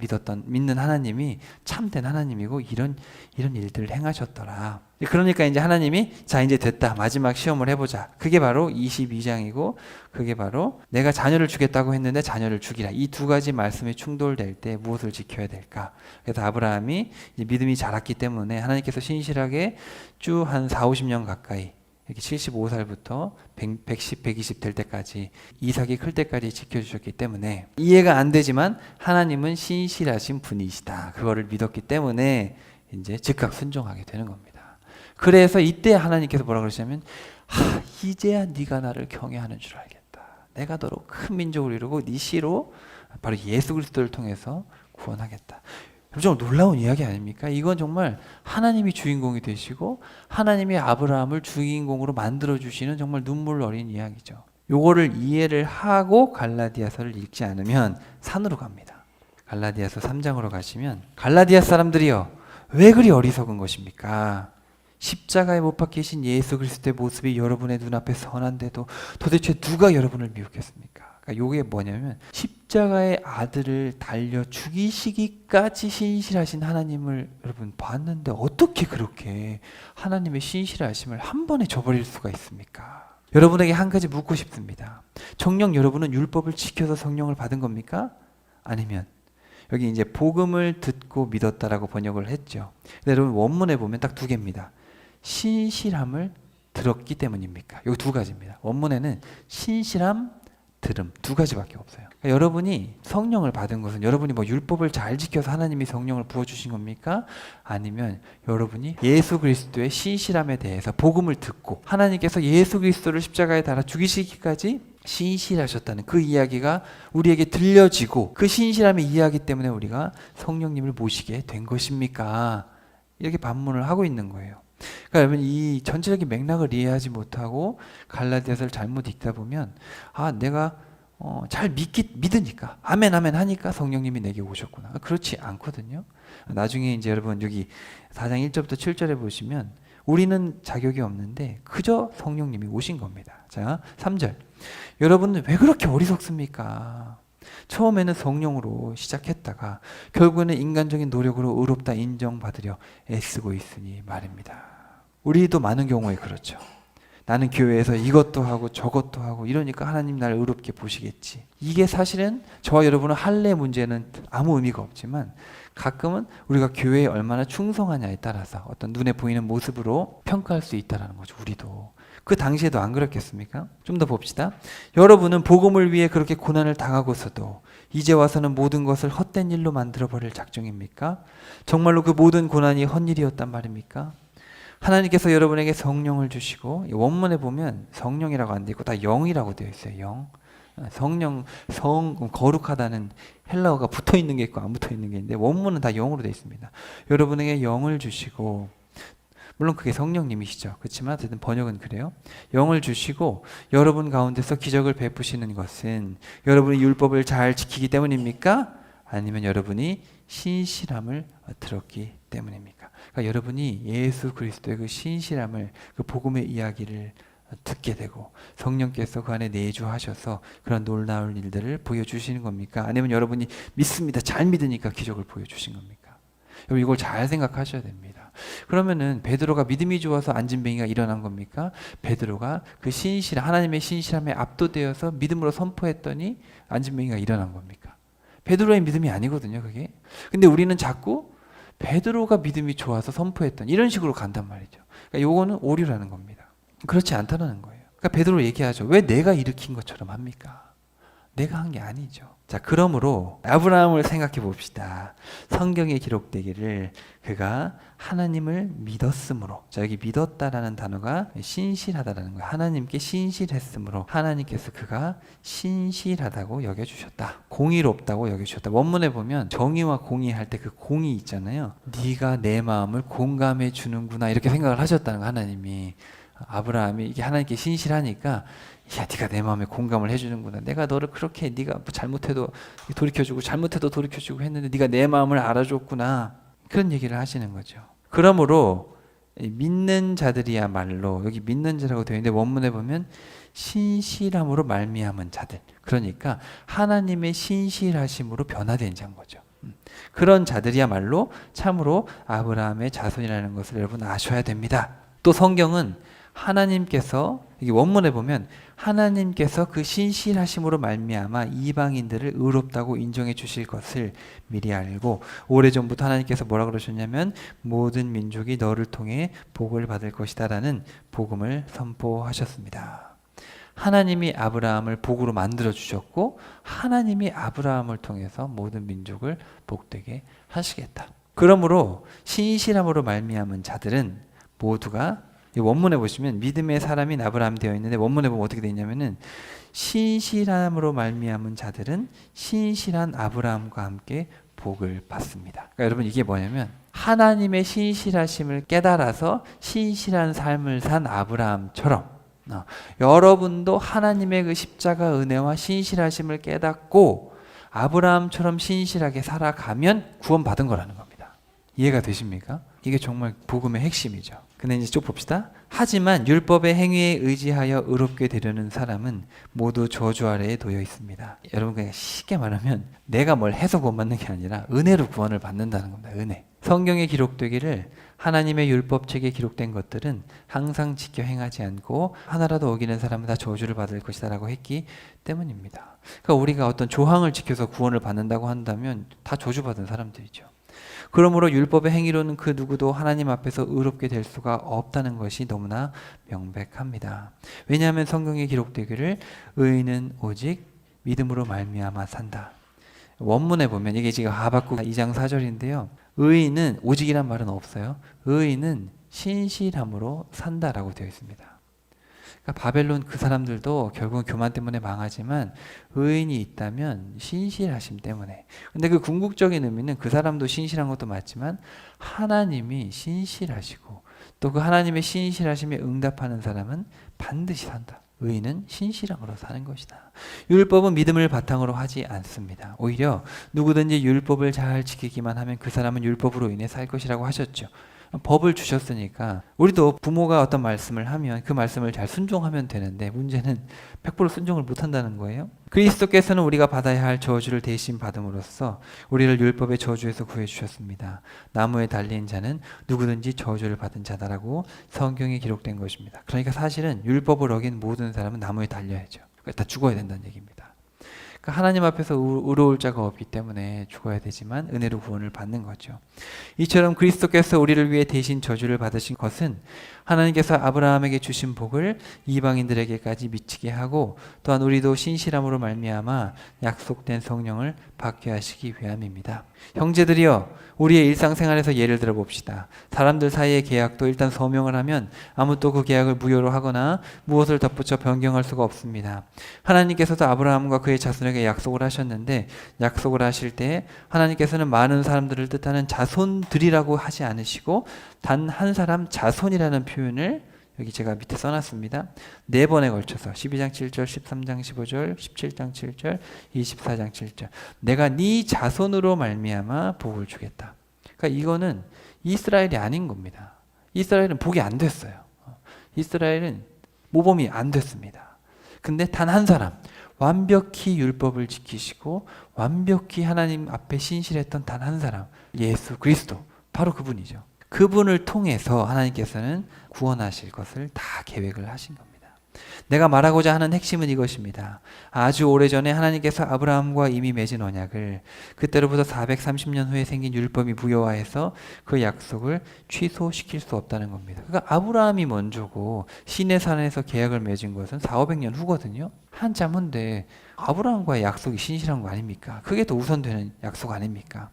믿는 하나님이 참된 하나님이고 이런 일들을 행하셨더라. 그러니까 이제 하나님이 자 이제 됐다. 마지막 시험을 해보자. 그게 바로 22장이고 그게 바로 내가 자녀를 주겠다고 했는데 자녀를 죽이라. 이 2가지 말씀이 충돌될 때 무엇을 지켜야 될까? 그래서 아브라함이 이제 믿음이 자랐기 때문에 하나님께서 신실하게 쭉 한 40-50년 가까이 이렇게 75살부터 110, 120 될 때까지 이삭이 클 때까지 지켜주셨기 때문에 이해가 안 되지만 하나님은 신실하신 분이시다. 그거를 믿었기 때문에 이제 즉각 순종하게 되는 겁니다. 그래서 이때 하나님께서 뭐라 그러시냐면 이제야 네가 나를 경외하는 줄 알겠다. 내가 너로 큰 민족을 이루고 네 씨로 바로 예수 그리스도를 통해서 구원하겠다. 정말 놀라운 이야기 아닙니까? 이건 정말 하나님이 주인공이 되시고 하나님이 아브라함을 주인공으로 만들어주시는 정말 눈물 어린 이야기죠. 요거를 이해를 하고 갈라디아서를 읽지 않으면 산으로 갑니다. 갈라디아서 3장으로 가시면 갈라디아 사람들이여 왜 그리 어리석은 것입니까? 십자가에 못 박히신 예수 그리스도의 모습이 여러분의 눈앞에 선한데도 도대체 누가 여러분을 미혹했습니까? 그러니까 이게 뭐냐면 십자가의 아들을 달려 죽이시기까지 신실하신 하나님을 여러분 봤는데 어떻게 그렇게 하나님의 신실하심을 한 번에 저버릴 수가 있습니까? 여러분에게 한 가지 묻고 싶습니다. 정녕 여러분은 율법을 지켜서 성령을 받은 겁니까? 아니면 여기 이제 복음을 듣고 믿었다라고 번역을 했죠. 근데 여러분 원문에 보면 딱 두 개입니다. 신실함을 들었기 때문입니까? 이 두 가지입니다. 원문에는 신실함, 들음 두 가지밖에 없어요. 그러니까 여러분이 성령을 받은 것은 여러분이 뭐 율법을 잘 지켜서 하나님이 성령을 부어주신 겁니까? 아니면 여러분이 예수 그리스도의 신실함에 대해서 복음을 듣고 하나님께서 예수 그리스도를 십자가에 달아 죽이시기까지 신실하셨다는 그 이야기가 우리에게 들려지고 그 신실함의 이야기 때문에 우리가 성령님을 모시게 된 것입니까? 이렇게 반문을 하고 있는 거예요. 그러니까 여러분 이 전체적인 맥락을 이해하지 못하고 갈라디아서를 잘못 읽다 보면 내가 잘 믿으니까 아멘 아멘 하니까 성령님이 내게 오셨구나. 그렇지 않거든요. 나중에 이제 여러분 여기 4장 1절부터 7절에 보시면 우리는 자격이 없는데 그저 성령님이 오신 겁니다. 자, 3절. 여러분은 왜 그렇게 어리석습니까? 처음에는 성령으로 시작했다가 결국에는 인간적인 노력으로 의롭다 인정받으려 애쓰고 있으니 말입니다. 우리도 많은 경우에 그렇죠. 나는 교회에서 이것도 하고 저것도 하고 이러니까 하나님 나를 의롭게 보시겠지. 이게 사실은 저와 여러분은 할례 문제는 아무 의미가 없지만 가끔은 우리가 교회에 얼마나 충성하냐에 따라서 어떤 눈에 보이는 모습으로 평가할 수 있다는 거죠. 우리도. 그 당시에도 안 그렇겠습니까? 좀 더 봅시다. 여러분은 복음을 위해 그렇게 고난을 당하고서도 이제 와서는 모든 것을 헛된 일로 만들어버릴 작정입니까? 정말로 그 모든 고난이 헛일이었단 말입니까? 하나님께서 여러분에게 성령을 주시고 원문에 보면 성령이라고 안 되어 있고 다 영이라고 되어 있어요. 영. 성령, 거룩하다는 헬라어가 붙어 있는 게 있고 안 붙어 있는 게 있는데 원문은 다 영으로 되어 있습니다. 여러분에게 영을 주시고 물론 그게 성령님이시죠. 그렇지만 어쨌든 번역은 그래요. 영을 주시고 여러분 가운데서 기적을 베푸시는 것은 여러분이 율법을 잘 지키기 때문입니까? 아니면 여러분이 신실함을 들었기 때문입니까? 그러니까 여러분이 예수 그리스도의 그 신실함을 그 복음의 이야기를 듣게 되고 성령께서 그 안에 내주하셔서 그런 놀라운 일들을 보여주시는 겁니까? 아니면 여러분이 믿습니다. 잘 믿으니까 기적을 보여주신 겁니까? 여러분 이걸 잘 생각하셔야 됩니다. 그러면은 베드로가 믿음이 좋아서 안진뱅이가 일어난 겁니까? 베드로가 그 하나님의 신실함에 압도되어서 믿음으로 선포했더니 안진뱅이가 일어난 겁니까? 베드로의 믿음이 아니거든요, 그게. 근데 우리는 자꾸 베드로가 믿음이 좋아서 선포했던 이런 식으로 간단 말이죠. 그러니까 요거는 오류라는 겁니다. 그렇지 않다는 거예요. 그러니까 베드로 얘기하죠. 왜 내가 일으킨 것처럼 합니까? 내가 한 게 아니죠. 자, 그러므로 아브라함을 생각해 봅시다. 성경에 기록되기를 그가 하나님을 믿었으므로. 자, 여기 믿었다라는 단어가 신실하다라는 거예요. 하나님께 신실했으므로 하나님께서 그가 신실하다고 여겨주셨다. 공의롭다고 여겨주셨다. 원문에 보면 정의와 공의 할 때 그 공의 있잖아요. 네가 내 마음을 공감해 주는구나 이렇게 생각을 하셨다는 거 하나님이. 아브라함이 이게 하나님께 신실하니까 야, 네가 내 마음에 공감을 해주는구나. 내가 너를 그렇게 네가 뭐 잘못해도 돌이켜주고 잘못해도 돌이켜주고 했는데 네가 내 마음을 알아줬구나. 그런 얘기를 하시는 거죠. 그러므로 믿는 자들이야말로 여기 믿는 자라고 되어 있는데 원문에 보면 신실함으로 말미암은 자들. 그러니까 하나님의 신실하심으로 변화된 자인 거죠. 그런 자들이야말로 참으로 아브라함의 자손이라는 것을 여러분 아셔야 됩니다. 또 성경은 하나님께서 여기 원문에 보면 하나님께서 그 신실하심으로 말미암아 이방인들을 의롭다고 인정해 주실 것을 미리 알고 오래전부터 하나님께서 뭐라 그러셨냐면 모든 민족이 너를 통해 복을 받을 것이다 라는 복음을 선포하셨습니다. 하나님이 아브라함을 복으로 만들어 주셨고 하나님이 아브라함을 통해서 모든 민족을 복되게 하시겠다. 그러므로 신실함으로 말미암은 자들은 모두가 이 원문에 보시면 믿음의 사람인 아브라함 되어 있는데 원문에 보면 어떻게 되어 있냐면은 신실함으로 말미암은 자들은 신실한 아브라함과 함께 복을 받습니다. 그러니까 여러분 이게 뭐냐면 하나님의 신실하심을 깨달아서 신실한 삶을 산 아브라함처럼 여러분도 하나님의 그 십자가 은혜와 신실하심을 깨닫고 아브라함처럼 신실하게 살아가면 구원받은 거라는 겁니다. 이해가 되십니까? 이게 정말 복음의 핵심이죠. 근데 이제 쭉 봅시다. 하지만 율법의 행위에 의지하여 의롭게 되려는 사람은 모두 저주 아래에 놓여 있습니다. 여러분 그냥 쉽게 말하면 내가 뭘 해서 구원받는 게 아니라 은혜로 구원을 받는다는 겁니다. 은혜. 성경에 기록되기를 하나님의 율법책에 기록된 것들은 항상 지켜 행하지 않고 하나라도 어기는 사람은 다 저주를 받을 것이다 라고 했기 때문입니다. 그러니까 우리가 어떤 조항을 지켜서 구원을 받는다고 한다면 다 저주받은 사람들이죠. 그러므로 율법의 행위로는 그 누구도 하나님 앞에서 의롭게 될 수가 없다는 것이 너무나 명백합니다. 왜냐하면 성경에 기록되기를 의인은 오직 믿음으로 말미암아 산다. 원문에 보면 이게 지금 하박국 2장 4절인데요. 의인은 오직이란 말은 없어요. 의인은 신실함으로 산다라고 되어 있습니다. 그러니까 바벨론 그 사람들도 결국은 교만 때문에 망하지만 의인이 있다면 신실하심 때문에. 근데 그 궁극적인 의미는 그 사람도 신실한 것도 맞지만 하나님이 신실하시고 또 그 하나님의 신실하심에 응답하는 사람은 반드시 산다. 의인은 신실함으로 사는 것이다. 율법은 믿음을 바탕으로 하지 않습니다. 오히려 누구든지 율법을 잘 지키기만 하면 그 사람은 율법으로 인해 살 것이라고 하셨죠. 법을 주셨으니까 우리도 부모가 어떤 말씀을 하면 그 말씀을 잘 순종하면 되는데 문제는 100% 순종을 못한다는 거예요. 그리스도께서는 우리가 받아야 할 저주를 대신 받음으로써 우리를 율법의 저주에서 구해주셨습니다. 나무에 달린 자는 누구든지 저주를 받은 자다라고 성경에 기록된 것입니다. 그러니까 사실은 율법을 어긴 모든 사람은 나무에 달려야죠. 다 죽어야 된다는 얘기입니다. 그러니까 하나님 앞에서 의로울 자가 없기 때문에 죽어야 되지만 은혜로 구원을 받는 거죠. 이처럼 그리스도께서 우리를 위해 대신 저주를 받으신 것은 하나님께서 아브라함에게 주신 복을 이방인들에게까지 미치게 하고 또한 우리도 신실함으로 말미암아 약속된 성령을 받게 하시기 위함입니다. 형제들이여 우리의 일상생활에서 예를 들어 봅시다. 사람들 사이의 계약도 일단 서명을 하면 아무도 그 계약을 무효로 하거나 무엇을 덧붙여 변경할 수가 없습니다. 하나님께서도 아브라함과 그의 자손에게 약속을 하셨는데 약속을 하실 때 하나님께서는 많은 사람들을 뜻하는 자손들이라고 하지 않으시고 단 한 사람 자손이라는 표현을 여기 제가 밑에 써놨습니다. 4번에 걸쳐서 12장 7절, 13장 15절, 17장 7절, 24장 7절 내가 네 자손으로 말미암아 복을 주겠다. 그러니까 이거는 이스라엘이 아닌 겁니다. 이스라엘은 복이 안 됐어요. 이스라엘은 모범이 안 됐습니다. 근데 단 한 사람 완벽히 율법을 지키시고 완벽히 하나님 앞에 신실했던 단 한 사람 예수 그리스도 바로 그분이죠. 그분을 통해서 하나님께서는 구원하실 것을 다 계획을 하신 겁니다. 내가 말하고자 하는 핵심은 이것입니다. 아주 오래전에 하나님께서 아브라함과 이미 맺은 언약을 그때로부터 430년 후에 생긴 율법이 무효화해서 그 약속을 취소시킬 수 없다는 겁니다. 그러니까 아브라함이 먼저고 시내산에서 계약을 맺은 것은 400~500년 후거든요. 한참 후인데 아브라함과의 약속이 신실한 거 아닙니까? 그게 더 우선되는 약속 아닙니까?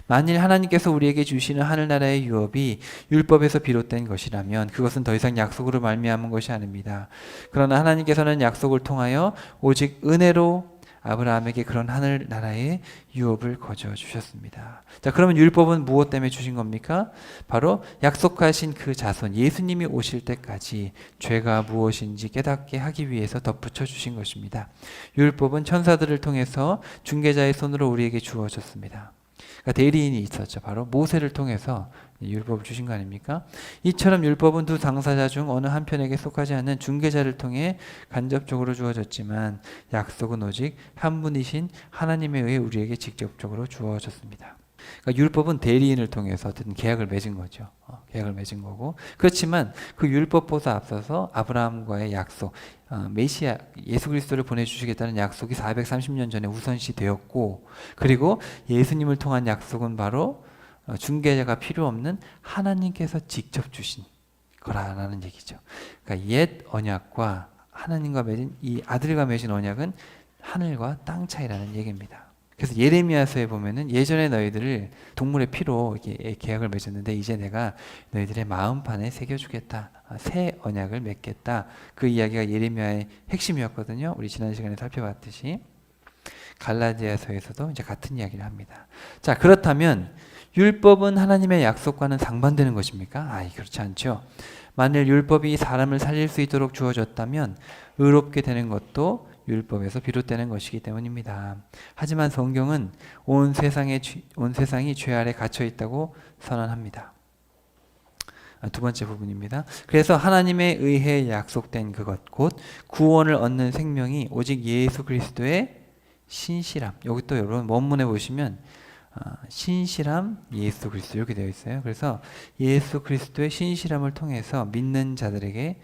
만일 하나님께서 우리에게 주시는 하늘나라의 유업이 율법에서 비롯된 것이라면 그것은 더 이상 약속으로 말미암은 것이 아닙니다. 그러나 하나님께서는 약속을 통하여 오직 은혜로 아브라함에게 그런 하늘나라의 유업을 거저 주셨습니다. 자, 그러면 율법은 무엇 때문에 주신 겁니까? 바로 약속하신 그 자손 예수님이 오실 때까지 죄가 무엇인지 깨닫게 하기 위해서 덧붙여 주신 것입니다. 율법은 천사들을 통해서 중개자의 손으로 우리에게 주어졌습니다. 그러니까 대리인이 있었죠. 바로 모세를 통해서 율법을 주신 거 아닙니까? 이처럼 율법은 두 당사자 중 어느 한편에게 속하지 않는 중개자를 통해 간접적으로 주어졌지만 약속은 오직 한 분이신 하나님에 의해 우리에게 직접적으로 주어졌습니다. 그러니까 율법은 대리인을 통해서 어쨌든 계약을 맺은 거죠. 계약을 맺은 거고 그렇지만 그 율법보다 앞서서 아브라함과의 약속 메시아 예수 그리스도를 보내주시겠다는 약속이 430년 전에 우선시 되었고 그리고 예수님을 통한 약속은 바로 중개자가 필요 없는 하나님께서 직접 주신 거라는 얘기죠. 그러니까 옛 언약과 하나님과 맺은 이 아들과 맺은 언약은 하늘과 땅 차이라는 얘기입니다. 그래서 예레미야서에 보면은 예전에 너희들을 동물의 피로 이렇게 계약을 맺었는데 이제 내가 너희들의 마음판에 새겨주겠다. 새 언약을 맺겠다. 그 이야기가 예레미야의 핵심이었거든요. 우리 지난 시간에 살펴봤듯이 갈라디아서에서도 이제 같은 이야기를 합니다. 자, 그렇다면 율법은 하나님의 약속과는 상반되는 것입니까? 그렇지 않죠. 만일 율법이 사람을 살릴 수 있도록 주어졌다면 의롭게 되는 것도 율법에서 비롯되는 것이기 때문입니다. 하지만 성경은 온 세상이 죄 아래 갇혀 있다고 선언합니다. 두 번째 부분입니다. 그래서 하나님에 의해 약속된 그것 곧 구원을 얻는 생명이 오직 예수 그리스도의 신실함. 여기 또 여러분 원문에 보시면 신실함 예수 그리스도 이렇게 되어 있어요. 그래서 예수 그리스도의 신실함을 통해서 믿는 자들에게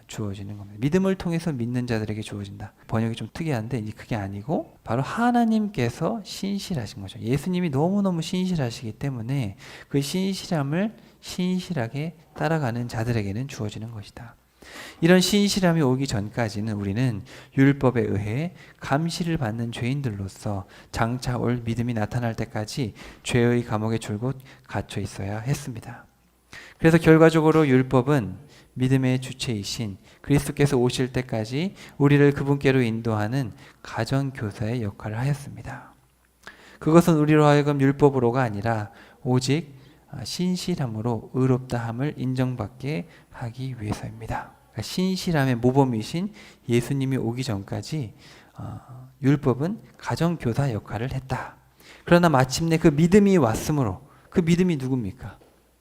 주어지는 겁니다. 믿음을 통해서 믿는 자들에게 주어진다. 번역이 좀 특이한데 그게 아니고 바로 하나님께서 신실하신 거죠. 예수님이 너무너무 신실하시기 때문에 그 신실함을 신실하게 따라가는 자들에게는 주어지는 것이다. 이런 신실함이 오기 전까지는 우리는 율법에 의해 감시를 받는 죄인들로서 장차 올 믿음이 나타날 때까지 죄의 감옥에 줄곧 갇혀 있어야 했습니다. 그래서 결과적으로 율법은 믿음의 주체이신 그리스도께서 오실 때까지 우리를 그분께로 인도하는 가정교사의 역할을 하였습니다. 그것은 우리로 하여금 율법으로가 아니라 오직 신실함으로 의롭다함을 인정받게 하기 위해서입니다. 그러니까 신실함의 모범이신 예수님이 오기 전까지 율법은 가정교사 역할을 했다. 그러나 마침내 그 믿음이 왔으므로, 그 믿음이 누굽니까?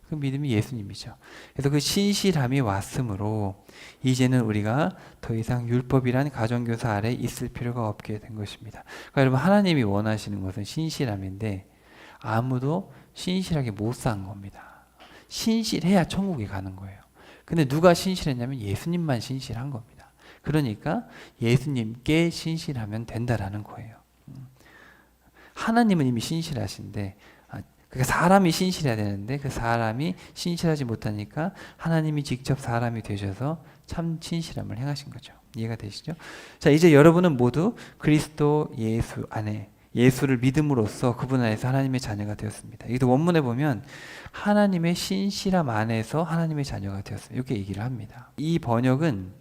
그 믿음이 예수님이죠. 그래서 그 신실함이 왔으므로 이제는 우리가 더 이상 율법이란 가정교사 아래 있을 필요가 없게 된 것입니다. 그러니까 여러분 하나님이 원하시는 것은 신실함인데 아무도 신실하게 못 산 겁니다. 신실해야 천국에 가는 거예요. 근데 누가 신실했냐면 예수님만 신실한 겁니다. 그러니까 예수님께 신실하면 된다라는 거예요. 하나님은 이미 신실하신데 그러니까 사람이 신실해야 되는데 그 사람이 신실하지 못하니까 하나님이 직접 사람이 되셔서 참 신실함을 행하신 거죠. 이해가 되시죠? 자, 이제 여러분은 모두 그리스도 예수 안에 예수를 믿음으로써 그분 안에서 하나님의 자녀가 되었습니다. 이것도 원문에 보면 하나님의 신실함 안에서 하나님의 자녀가 되었습니다. 이렇게 얘기를 합니다. 이 번역은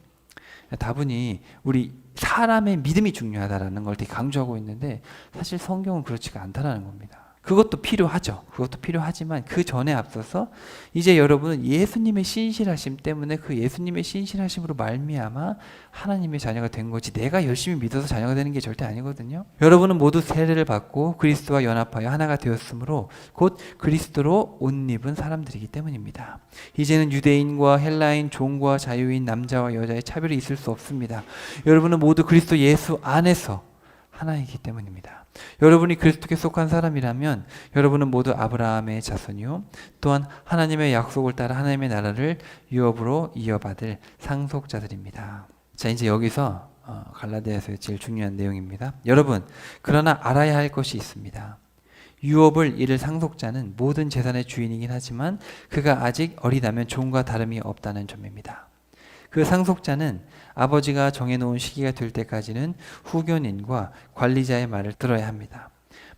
다분히 우리 사람의 믿음이 중요하다라는 걸 되게 강조하고 있는데 사실 성경은 그렇지가 않다라는 겁니다. 그것도 필요하죠. 그것도 필요하지만 그 전에 앞서서 이제 여러분은 예수님의 신실하심 때문에 그 예수님의 신실하심으로 말미암아 하나님의 자녀가 된 거지 내가 열심히 믿어서 자녀가 되는 게 절대 아니거든요. 여러분은 모두 세례를 받고 그리스도와 연합하여 하나가 되었으므로 곧 그리스도로 옷 입은 사람들이기 때문입니다. 이제는 유대인과 헬라인, 종과 자유인, 남자와 여자의 차별이 있을 수 없습니다. 여러분은 모두 그리스도 예수 안에서 하나이기 때문입니다. 여러분이 그리스도께 속한 사람이라면 여러분은 모두 아브라함의 자손이요 또한 하나님의 약속을 따라 하나님의 나라를 유업으로 이어받을 상속자들입니다. 자, 이제 여기서 갈라디아서의 제일 중요한 내용입니다. 여러분, 그러나 알아야 할 것이 있습니다. 유업을 이룰 상속자는 모든 재산의 주인이긴 하지만 그가 아직 어리다면 종과 다름이 없다는 점입니다. 그 상속자는 아버지가 정해놓은 시기가 될 때까지는 후견인과 관리자의 말을 들어야 합니다.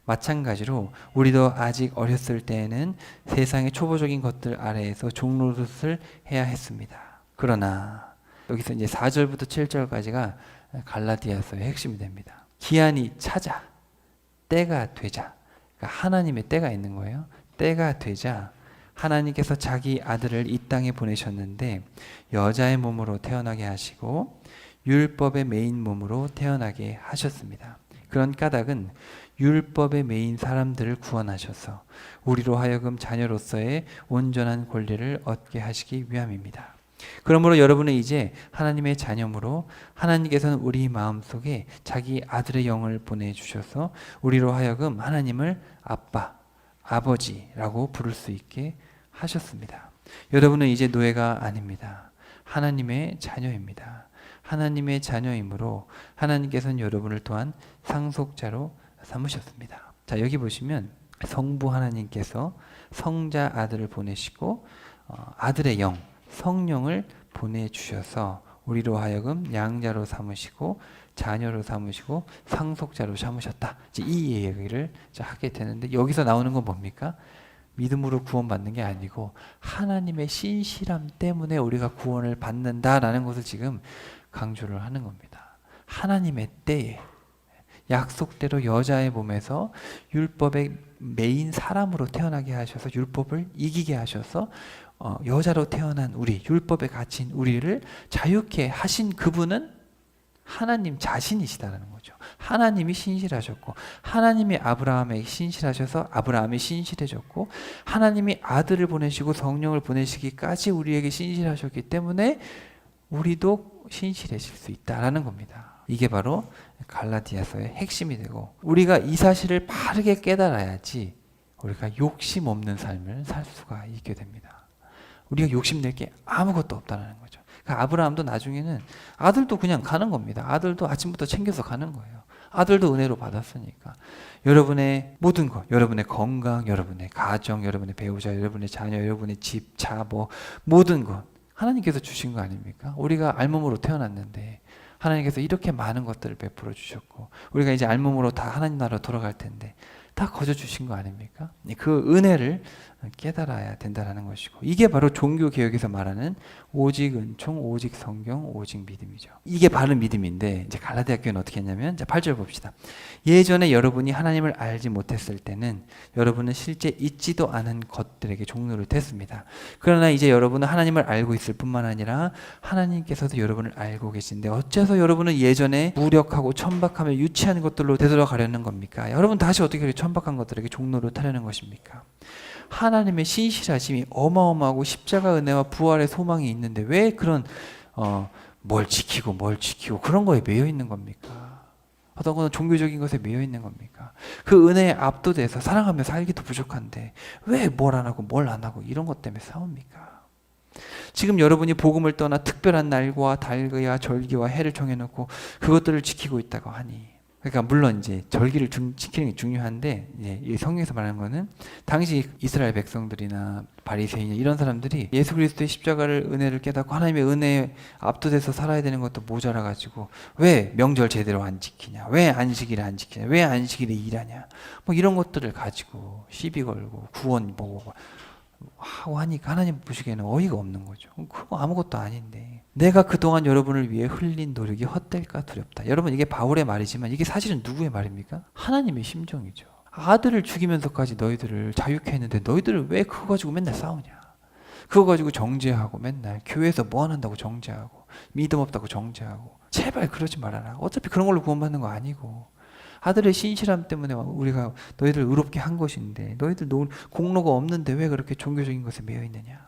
마찬가지로 우리도 아직 어렸을 때에는 세상의 초보적인 것들 아래에서 종노릇을 해야 했습니다. 그러나 여기서 이제 4절부터 7절까지가 갈라디아서의 핵심이 됩니다. 기한이 차자, 때가 되자, 그러니까 하나님의 때가 있는 거예요. 때가 되자 하나님께서 자기 아들을 이 땅에 보내셨는데 여자의 몸으로 태어나게 하시고 율법의 매인 몸으로 태어나게 하셨습니다. 그런 까닭은 율법의 매인 사람들을 구원하셔서 우리로 하여금 자녀로서의 온전한 권리를 얻게 하시기 위함입니다. 그러므로 여러분은 이제 하나님의 자녀므로 하나님께서는 우리 마음속에 자기 아들의 영을 보내주셔서 우리로 하여금 하나님을 아빠, 아버지라고 부를 수 있게 하셨습니다. 여러분은 이제 노예가 아닙니다. 하나님의 자녀입니다. 하나님의 자녀이므로 하나님께서는 여러분을 또한 상속자로 삼으셨습니다. 자, 여기 보시면 성부 하나님께서 성자 아들을 보내시고 아들의 영, 성령을 보내주셔서 우리로 하여금 양자로 삼으시고 자녀로 삼으시고 상속자로 삼으셨다. 이제 이 얘기를 하게 되는데 여기서 나오는 건 뭡니까? 믿음으로 구원받는 게 아니고 하나님의 신실함 때문에 우리가 구원을 받는다라는 것을 지금 강조를 하는 겁니다. 하나님의 때에 약속대로 여자의 몸에서 율법의 매인 사람으로 태어나게 하셔서 율법을 이기게 하셔서 여자로 태어난 우리, 율법에 갇힌 우리를 자유케 하신 그분은 하나님 자신이시다라는 거죠. 하나님이 신실하셨고 하나님이 아브라함에게 신실하셔서 아브라함이 신실해졌고 하나님이 아들을 보내시고 성령을 보내시기까지 우리에게 신실하셨기 때문에 우리도 신실해질 수 있다라는 겁니다. 이게 바로 갈라디아서의 핵심이 되고 우리가 이 사실을 바르게 깨달아야지 우리가 욕심 없는 삶을 살 수가 있게 됩니다. 우리가 욕심낼 게 아무것도 없다는 거죠. 그러니까 아브라함도 나중에는 아들도 그냥 가는 겁니다. 아들도 아침부터 챙겨서 가는 거예요. 아들도 은혜로 받았으니까. 여러분의 모든 것, 여러분의 건강, 여러분의 가정, 여러분의 배우자, 여러분의 자녀, 여러분의 집, 차, 모든 것 하나님께서 주신 거 아닙니까? 우리가 알몸으로 태어났는데 하나님께서 이렇게 많은 것들을 베풀어 주셨고 우리가 이제 알몸으로 다 하나님 나라로 돌아갈 텐데 다 거저 주신 거 아닙니까? 그 은혜를 깨달아야 된다는 것이고 이게 바로 종교개혁에서 말하는 오직 은총, 오직 성경, 오직 믿음이죠. 이게 바른 믿음인데 이제 갈라디아 교회는 어떻게 했냐면 8절 봅시다. 예전에 여러분이 하나님을 알지 못했을 때는 여러분은 실제 있지도 않은 것들에게 종로를 댔습니다. 그러나 이제 여러분은 하나님을 알고 있을 뿐만 아니라 하나님께서도 여러분을 알고 계신데 어째서 여러분은 예전에 무력하고 천박하며 유치한 것들로 되돌아가려는 겁니까? 여러분 다시 어떻게 그렇게 천박한 것들에게 종로를 타려는 것입니까? 하나님의 신실하심이 어마어마하고 십자가 은혜와 부활의 소망이 있는데 왜 그런 뭘 지키고 그런 거에 매여 있는 겁니까? 어떤 거는 종교적인 것에 매여 있는 겁니까? 그 은혜에 압도돼서 사랑하며 살기도 부족한데 왜 뭘 안 하고 뭘 안 하고 이런 것 때문에 싸웁니까? 지금 여러분이 복음을 떠나 특별한 날과 달과 절기와 해를 정해놓고 그것들을 지키고 있다고 하니 그러니까 물론 이제 절기를 지키는 게 중요한데 이 성경에서 말하는 거는 당시 이스라엘 백성들이나 바리새인 이런 사람들이 예수 그리스도의 십자가를 은혜를 깨닫고 하나님의 은혜에 압도돼서 살아야 되는 것도 모자라 가지고 왜 명절 제대로 안 지키냐, 왜 안식일을 안 지키냐, 왜 안식일에 일하냐, 이런 것들을 가지고 시비 걸고 구원 보고 하고 하니까 하나님 보시기에는 어이가 없는 거죠. 그거 아무것도 아닌데 내가 그동안 여러분을 위해 흘린 노력이 헛될까 두렵다. 여러분 이게 바울의 말이지만 이게 사실은 누구의 말입니까? 하나님의 심정이죠. 아들을 죽이면서까지 너희들을 자유케 했는데 너희들을 왜 그거 가지고 맨날 싸우냐. 그거 가지고 정죄하고 맨날 교회에서 뭐 안 한다고 정죄하고 믿음 없다고 정죄하고 제발 그러지 말아라. 어차피 그런 걸로 구원받는 거 아니고 아들의 신실함 때문에 우리가 너희들 의롭게 한 것인데 너희들 공로가 없는데 왜 그렇게 종교적인 것에 매여 있느냐.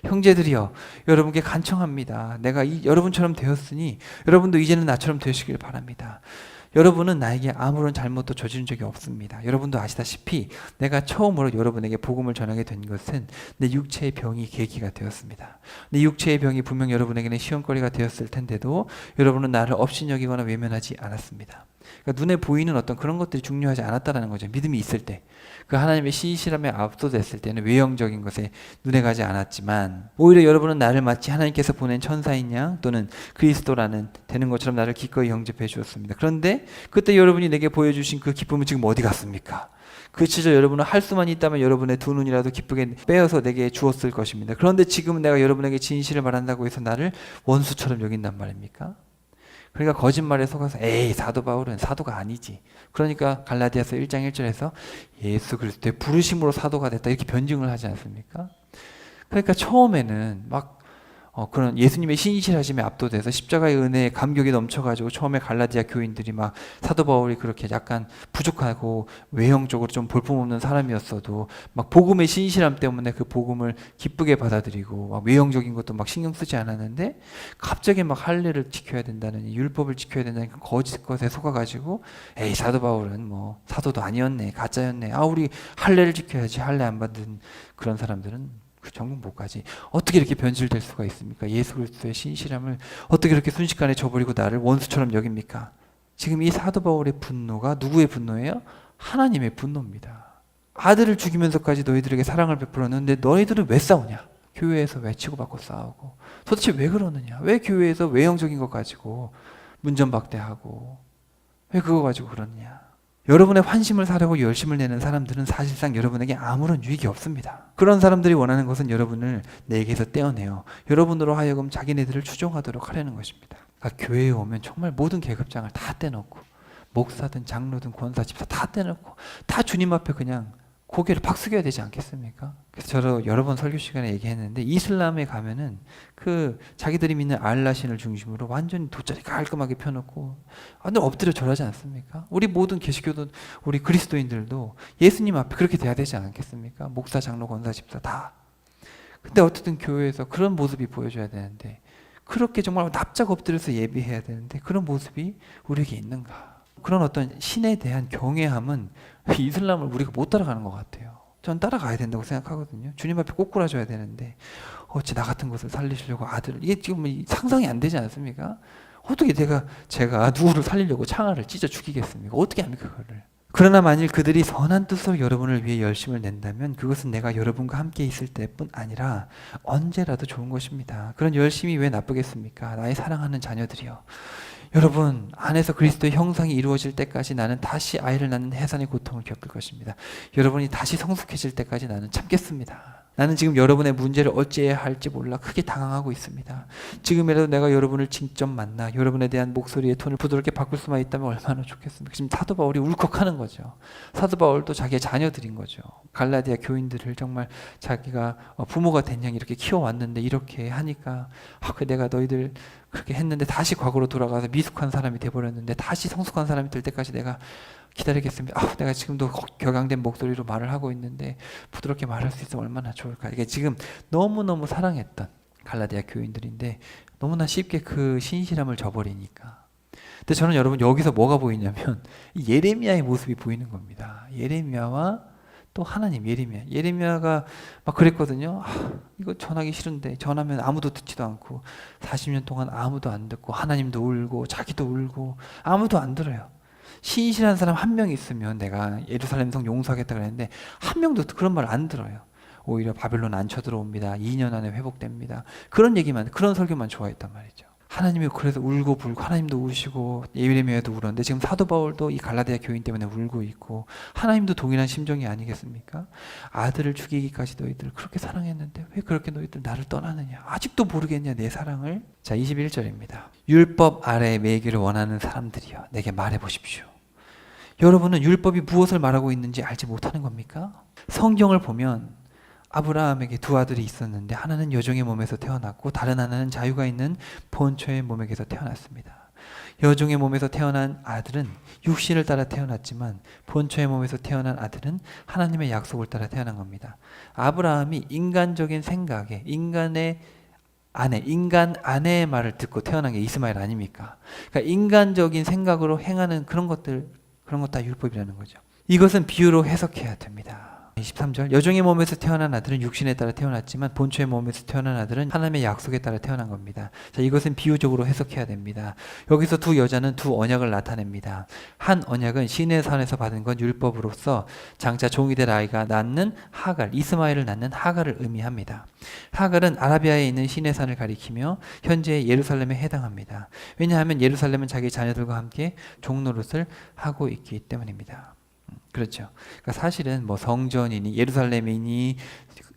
형제들이여 여러분께 간청합니다. 내가 여러분처럼 되었으니 여러분도 이제는 나처럼 되시길 바랍니다. 여러분은 나에게 아무런 잘못도 저지른 적이 없습니다. 여러분도 아시다시피 내가 처음으로 여러분에게 복음을 전하게 된 것은 내 육체의 병이 계기가 되었습니다. 내 육체의 병이 분명 여러분에게는 시험거리가 되었을 텐데도 여러분은 나를 업신여기거나 외면하지 않았습니다. 그러니까 눈에 보이는 어떤 그런 것들이 중요하지 않았다는 거죠. 믿음이 있을 때. 그 하나님의 신실함에 압도됐을 때는 외형적인 것에 눈에 가지 않았지만 오히려 여러분은 나를 마치 하나님께서 보낸 천사인 양 또는 그리스도라는 되는 것처럼 나를 기꺼이 영접해 주었습니다. 그런데 그때 여러분이 내게 보여주신 그 기쁨은 지금 어디 갔습니까? 그 시절 여러분은 할 수만 있다면 여러분의 두 눈이라도 기쁘게 빼어서 내게 주었을 것입니다. 그런데 지금은 내가 여러분에게 진실을 말한다고 해서 나를 원수처럼 여긴단 말입니까? 그러니까 거짓말에 속아서 에이 사도 바울은 사도가 아니지. 그러니까 갈라디아서 1장 1절에서 예수 그리스도의 부르심으로 사도가 됐다 이렇게 변증을 하지 않습니까? 그러니까 처음에는 막 그런 예수님의 신실하심에 압도돼서 십자가의 은혜에 감격이 넘쳐가지고 처음에 갈라디아 교인들이 막 사도 바울이 그렇게 약간 부족하고 외형적으로 좀 볼품없는 사람이었어도 막 복음의 신실함 때문에 그 복음을 기쁘게 받아들이고 막 외형적인 것도 막 신경 쓰지 않았는데 갑자기 막 할례를 지켜야 된다는 율법을 지켜야 된다는 그 거짓 것에 속아가지고 에이 사도 바울은 뭐 사도도 아니었네 가짜였네 우리 할례를 지켜야지 할례 안 받은 그런 사람들은 그 전국 못 가지. 어떻게 이렇게 변질될 수가 있습니까? 예수 그리스도의 신실함을 어떻게 이렇게 순식간에 저버리고 나를 원수처럼 여깁니까? 지금 이 사도 바울의 분노가 누구의 분노예요? 하나님의 분노입니다. 아들을 죽이면서까지 너희들에게 사랑을 베풀었는데 너희들은 왜 싸우냐? 교회에서 왜 치고받고 싸우고 도대체 왜 그러느냐? 왜 교회에서 외형적인 것 가지고 문전박대하고 왜 그거 가지고 그러느냐? 여러분의 환심을 사려고 열심을 내는 사람들은 사실상 여러분에게 아무런 유익이 없습니다. 그런 사람들이 원하는 것은 여러분을 내게서 떼어내어 여러분으로 하여금 자기네들을 추종하도록 하려는 것입니다. 그러니까 교회에 오면 정말 모든 계급장을 다 떼놓고 목사든 장로든 권사 집사 다 떼놓고 다 주님 앞에 그냥 고개를 팍 숙여야 되지 않겠습니까? 그래서 저도 여러 번 설교 시간에 얘기했는데 이슬람에 가면은 그 자기들이 믿는 알라 신을 중심으로 완전히 돗자리 깔끔하게 펴놓고 완전 엎드려 절하지 않습니까? 우리 모든 개신교도 우리 그리스도인들도 예수님 앞에 그렇게 돼야 되지 않겠습니까? 목사, 장로, 권사, 집사 다. 근데 어쨌든 교회에서 그런 모습이 보여줘야 되는데 그렇게 정말 납작 엎드려서 예배해야 되는데 그런 모습이 우리에게 있는가? 그런 어떤 신에 대한 경외함은 이슬람을 우리가 못 따라가는 것 같아요. 전 따라가야 된다고 생각하거든요. 주님 앞에 꼬꾸라져야 되는데 어찌 나 같은 것을 살리시려고 아들을, 이게 지금 상상이 안 되지 않습니까? 어떻게 제가 누구를 살리려고 창알을 찢어 죽이겠습니까? 어떻게 합니까 그거를? 그러나 만일 그들이 선한 뜻으로 여러분을 위해 열심을 낸다면 그것은 내가 여러분과 함께 있을 때뿐 아니라 언제라도 좋은 것입니다. 그런 열심이 왜 나쁘겠습니까? 나의 사랑하는 자녀들이요, 여러분 안에서 그리스도의 형상이 이루어질 때까지 나는 다시 아이를 낳는 해산의 고통을 겪을 것입니다. 여러분이 다시 성숙해질 때까지 나는 참겠습니다. 나는 지금 여러분의 문제를 어찌해야 할지 몰라 크게 당황하고 있습니다. 지금이라도 내가 여러분을 직접 만나 여러분에 대한 목소리의 톤을 부드럽게 바꿀 수만 있다면 얼마나 좋겠습니까? 지금 사도 바울이 울컥하는 거죠. 사도 바울도 자기의 자녀들인 거죠. 갈라디아 교인들을 정말 자기가 부모가 된 양 이렇게 키워왔는데 이렇게 하니까 내가 너희들 그렇게 했는데 다시 과거로 돌아가서 미숙한 사람이 돼버렸는데 다시 성숙한 사람이 될 때까지 내가 기다리겠습니다. 내가 지금도 격앙된 목소리로 말을 하고 있는데 부드럽게 말할 수 있으면 얼마나 좋을까. 이게 지금 너무너무 사랑했던 갈라디아 교인들인데 너무나 쉽게 그 신실함을 저버리니까. 근데 저는 여러분 여기서 뭐가 보이냐면 예레미야의 모습이 보이는 겁니다. 예레미야와 또 하나님, 예레미야가 막 그랬거든요. 이거 전하기 싫은데 전하면 아무도 듣지도 않고 40년 동안 아무도 안 듣고 하나님도 울고 자기도 울고 아무도 안 들어요. 신실한 사람 한 명 있으면 내가 예루살렘 성 용서하겠다 그랬는데 한 명도 그런 말 안 들어요. 오히려 바벨론 안 쳐들어옵니다. 2년 안에 회복됩니다. 그런 얘기만, 그런 설교만 좋아했단 말이죠. 하나님이 그래서 울고 불고 하나님도 우시고 예레미야도 울었는데 지금 사도 바울도 이 갈라디아 교인 때문에 울고 있고 하나님도 동일한 심정이 아니겠습니까? 아들을 죽이기까지 너희들 그렇게 사랑했는데 왜 그렇게 너희들 나를 떠나느냐? 아직도 모르겠냐 내 사랑을? 자, 21절입니다. 율법 아래에 매기를 원하는 사람들이여 내게 말해보십시오. 여러분은 율법이 무엇을 말하고 있는지 알지 못하는 겁니까? 성경을 보면 아브라함에게 두 아들이 있었는데 하나는 여종의 몸에서 태어났고 다른 하나는 자유가 있는 본처의 몸에게서 태어났습니다. 여종의 몸에서 태어난 아들은 육신을 따라 태어났지만 본처의 몸에서 태어난 아들은 하나님의 약속을 따라 태어난 겁니다. 아브라함이 인간적인 생각에 인간 아내의 말을 듣고 태어난 게 이스마엘 아닙니까? 그러니까 인간적인 생각으로 행하는 그런 것 다 율법이라는 거죠. 이것은 비유로 해석해야 됩니다. 23절 여종의 몸에서 태어난 아들은 육신에 따라 태어났지만 본처의 몸에서 태어난 아들은 하나님의 약속에 따라 태어난 겁니다. 자, 이것은 비유적으로 해석해야 됩니다. 여기서 두 여자는 두 언약을 나타냅니다. 한 언약은 시내 산에서 받은 건 율법으로서 장차 종이 될 아이가 낳는 하갈, 이스마엘을 낳는 하갈을 의미합니다. 하갈은 아라비아에 있는 시내 산을 가리키며 현재 예루살렘에 해당합니다. 왜냐하면 예루살렘은 자기 자녀들과 함께 종노릇을 하고 있기 때문입니다. 그렇죠. 그러니까 사실은 뭐 성전이니 예루살렘이니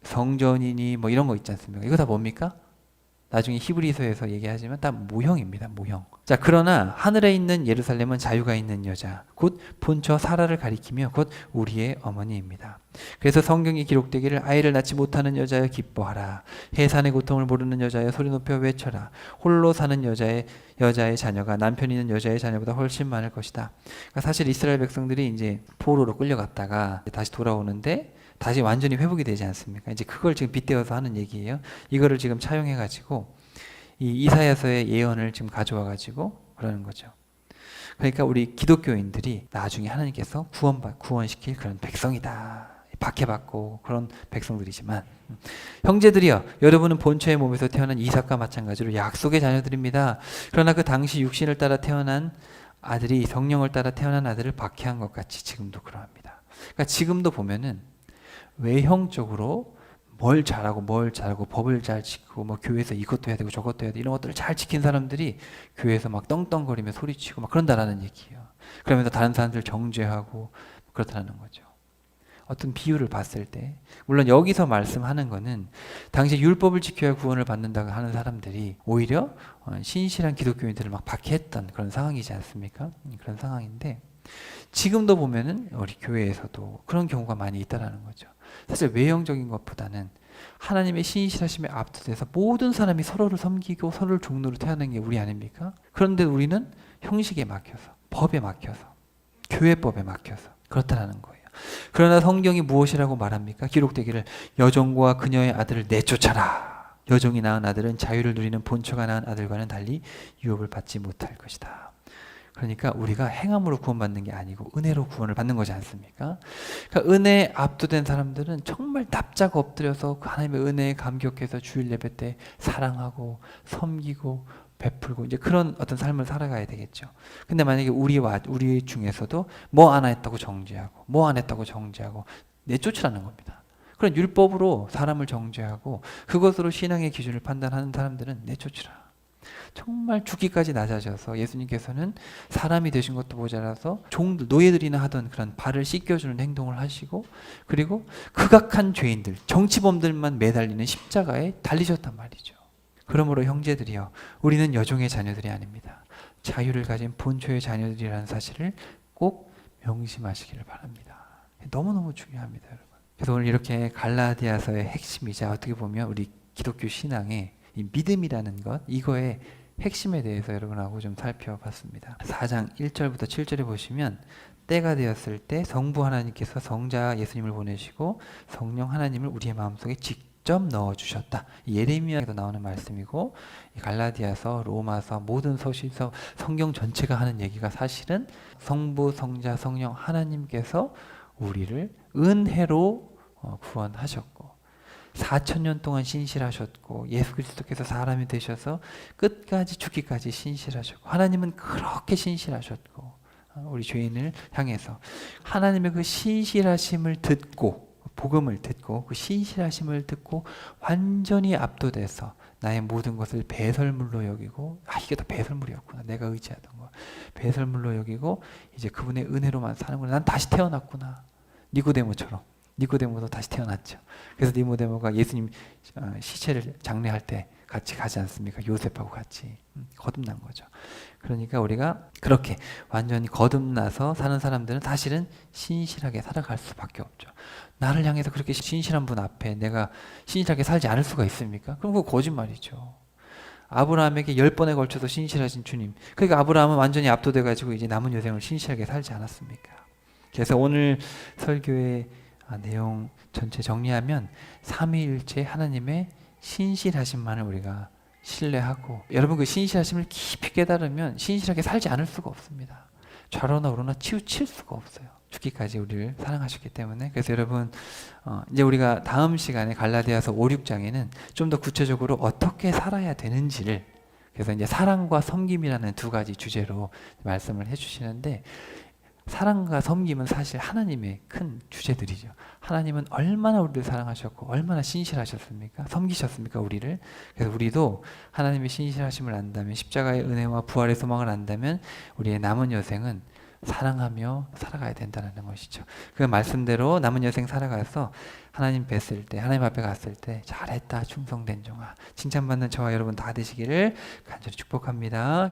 성전이니 뭐 이런 거 있지 않습니까? 이거 다 뭡니까? 나중에 히브리서에서 얘기하지만 다 모형입니다. 모형. 자, 그러나 하늘에 있는 예루살렘은 자유가 있는 여자, 곧 본처 사라를 가리키며 곧 우리의 어머니입니다. 그래서 성경이 기록되기를 아이를 낳지 못하는 여자여 기뻐하라. 해산의 고통을 모르는 여자여 소리 높여 외쳐라. 홀로 사는 여자의 자녀가 남편 있는 여자의 자녀보다 훨씬 많을 것이다. 그러니까 사실 이스라엘 백성들이 이제 포로로 끌려갔다가 다시 돌아오는데 다시 완전히 회복이 되지 않습니까? 이제 그걸 지금 빗대어서 하는 얘기예요. 이거를 지금 차용해가지고 이 이사야서의 예언을 지금 가져와가지고 그러는 거죠. 그러니까 우리 기독교인들이 나중에 하나님께서 구원시킬 그런 백성이다. 박해받고 그런 백성들이지만 형제들이여 여러분은 본처의 몸에서 태어난 이삭과 마찬가지로 약속의 자녀들입니다. 그러나 그 당시 육신을 따라 태어난 아들이 성령을 따라 태어난 아들을 박해한 것 같이 지금도 그러합니다. 그러니까 지금도 보면은 외형적으로 뭘 잘하고 법을 잘 지키고 뭐 교회에서 이것도 해야 되고 저것도 해야 돼 이런 것들을 잘 지킨 사람들이 교회에서 막 떵떵거리며 소리치고 막 그런다라는 얘기예요. 그러면서 다른 사람들 정죄하고 그렇다는 거죠. 어떤 비유를 봤을 때 물론 여기서 말씀하는 거는 당시 율법을 지켜야 구원을 받는다고 하는 사람들이 오히려 신실한 기독교인들을 막 박해했던 그런 상황이지 않습니까? 그런 상황인데 지금도 보면은 우리 교회에서도 그런 경우가 많이 있다라는 거죠. 사실 외형적인 것보다는 하나님의 신실하심에 압도돼서 모든 사람이 서로를 섬기고 서로를 종로로 태어난 게 우리 아닙니까? 그런데 우리는 형식에 막혀서, 법에 막혀서, 교회법에 막혀서 그렇다라는 거예요. 그러나 성경이 무엇이라고 말합니까? 기록되기를 여종과 그녀의 아들을 내쫓아라. 여종이 낳은 아들은 자유를 누리는 본처가 낳은 아들과는 달리 유업을 받지 못할 것이다. 그러니까 우리가 행함으로 구원받는 게 아니고 은혜로 구원을 받는 거지 않습니까? 그러니까 은혜에 압도된 사람들은 정말 납작 엎드려서 하나님의 은혜에 감격해서 주일 예배 때 사랑하고 섬기고 베풀고 이제 그런 어떤 삶을 살아가야 되겠죠. 근데 만약에 우리 중에서도 뭐 안 했다고 정죄하고 뭐 안 했다고 정죄하고 내쫓으라는 겁니다. 그런 율법으로 사람을 정죄하고 그것으로 신앙의 기준을 판단하는 사람들은 내쫓으라. 정말 죽기까지 낮아져서 예수님께서는 사람이 되신 것도 모자라서 종들, 노예들이나 하던 그런 발을 씻겨주는 행동을 하시고 그리고 극악한 죄인들, 정치범들만 매달리는 십자가에 달리셨단 말이죠. 그러므로 형제들이여 우리는 여종의 자녀들이 아닙니다. 자유를 가진 본초의 자녀들이라는 사실을 꼭 명심하시기를 바랍니다. 너무너무 중요합니다, 여러분. 그래서 오늘 이렇게 갈라디아서의 핵심이자 어떻게 보면 우리 기독교 신앙의 이 믿음이라는 것, 이거의 핵심에 대해서 여러분하고 좀 살펴봤습니다. 4장 1절부터 7절에 보시면 때가 되었을 때 성부 하나님께서 성자 예수님을 보내시고 성령 하나님을 우리의 마음속에 직접 넣어주셨다. 예레미야에도 나오는 말씀이고 갈라디아서, 로마서, 모든 서신서, 성경 전체가 하는 얘기가 사실은 성부, 성자, 성령 하나님께서 우리를 은혜로 구원하셨고 4,000년 동안 신실하셨고 예수 그리스도께서 사람이 되셔서 끝까지 죽기까지 신실하셨고 하나님은 그렇게 신실하셨고 우리 죄인을 향해서 하나님의 그 신실하심을 듣고 복음을 듣고 그 신실하심을 듣고 완전히 압도돼서 나의 모든 것을 배설물로 여기고 이게 다 배설물이었구나. 내가 의지하던 거 배설물로 여기고 이제 그분의 은혜로만 사는구나. 난 다시 태어났구나. 니고데모처럼. 니고데모도 다시 태어났죠. 그래서 니고데모가 예수님 시체를 장례할 때 같이 가지 않습니까? 요셉하고 같이 거듭난 거죠. 그러니까 우리가 그렇게 완전히 거듭나서 사는 사람들은 사실은 신실하게 살아갈 수밖에 없죠. 나를 향해서 그렇게 신실한 분 앞에 내가 신실하게 살지 않을 수가 있습니까? 그럼 그거 거짓말이죠. 아브라함에게 10번에 걸쳐서 신실하신 주님. 그러니까 아브라함은 완전히 압도돼가지고 이제 남은 여생을 신실하게 살지 않았습니까? 그래서 오늘 설교의 내용 전체 정리하면 삼위일체 하나님의 신실하심만을 우리가 신뢰하고 여러분 그 신실하심을 깊이 깨달으면 신실하게 살지 않을 수가 없습니다. 좌로나 우로나 치우칠 수가 없어요. 죽기까지 우리를 사랑하셨기 때문에. 그래서 여러분 이제 우리가 다음 시간에 갈라디아서 5, 6장에는 좀 더 구체적으로 어떻게 살아야 되는지를 그래서 이제 사랑과 섬김이라는 두 가지 주제로 말씀을 해주시는데 사랑과 섬김은 사실 하나님의 큰 주제들이죠. 하나님은 얼마나 우리를 사랑하셨고 얼마나 신실하셨습니까? 섬기셨습니까? 우리를. 그래서 우리도 하나님의 신실하심을 안다면 십자가의 은혜와 부활의 소망을 안다면 우리의 남은 여생은 사랑하며 살아가야 된다는 것이죠. 그 말씀대로 남은 여생 살아가서 하나님 뵀을 때 하나님 앞에 갔을 때 잘했다 충성된 종아 칭찬받는 저와 여러분 다 되시기를 간절히 축복합니다.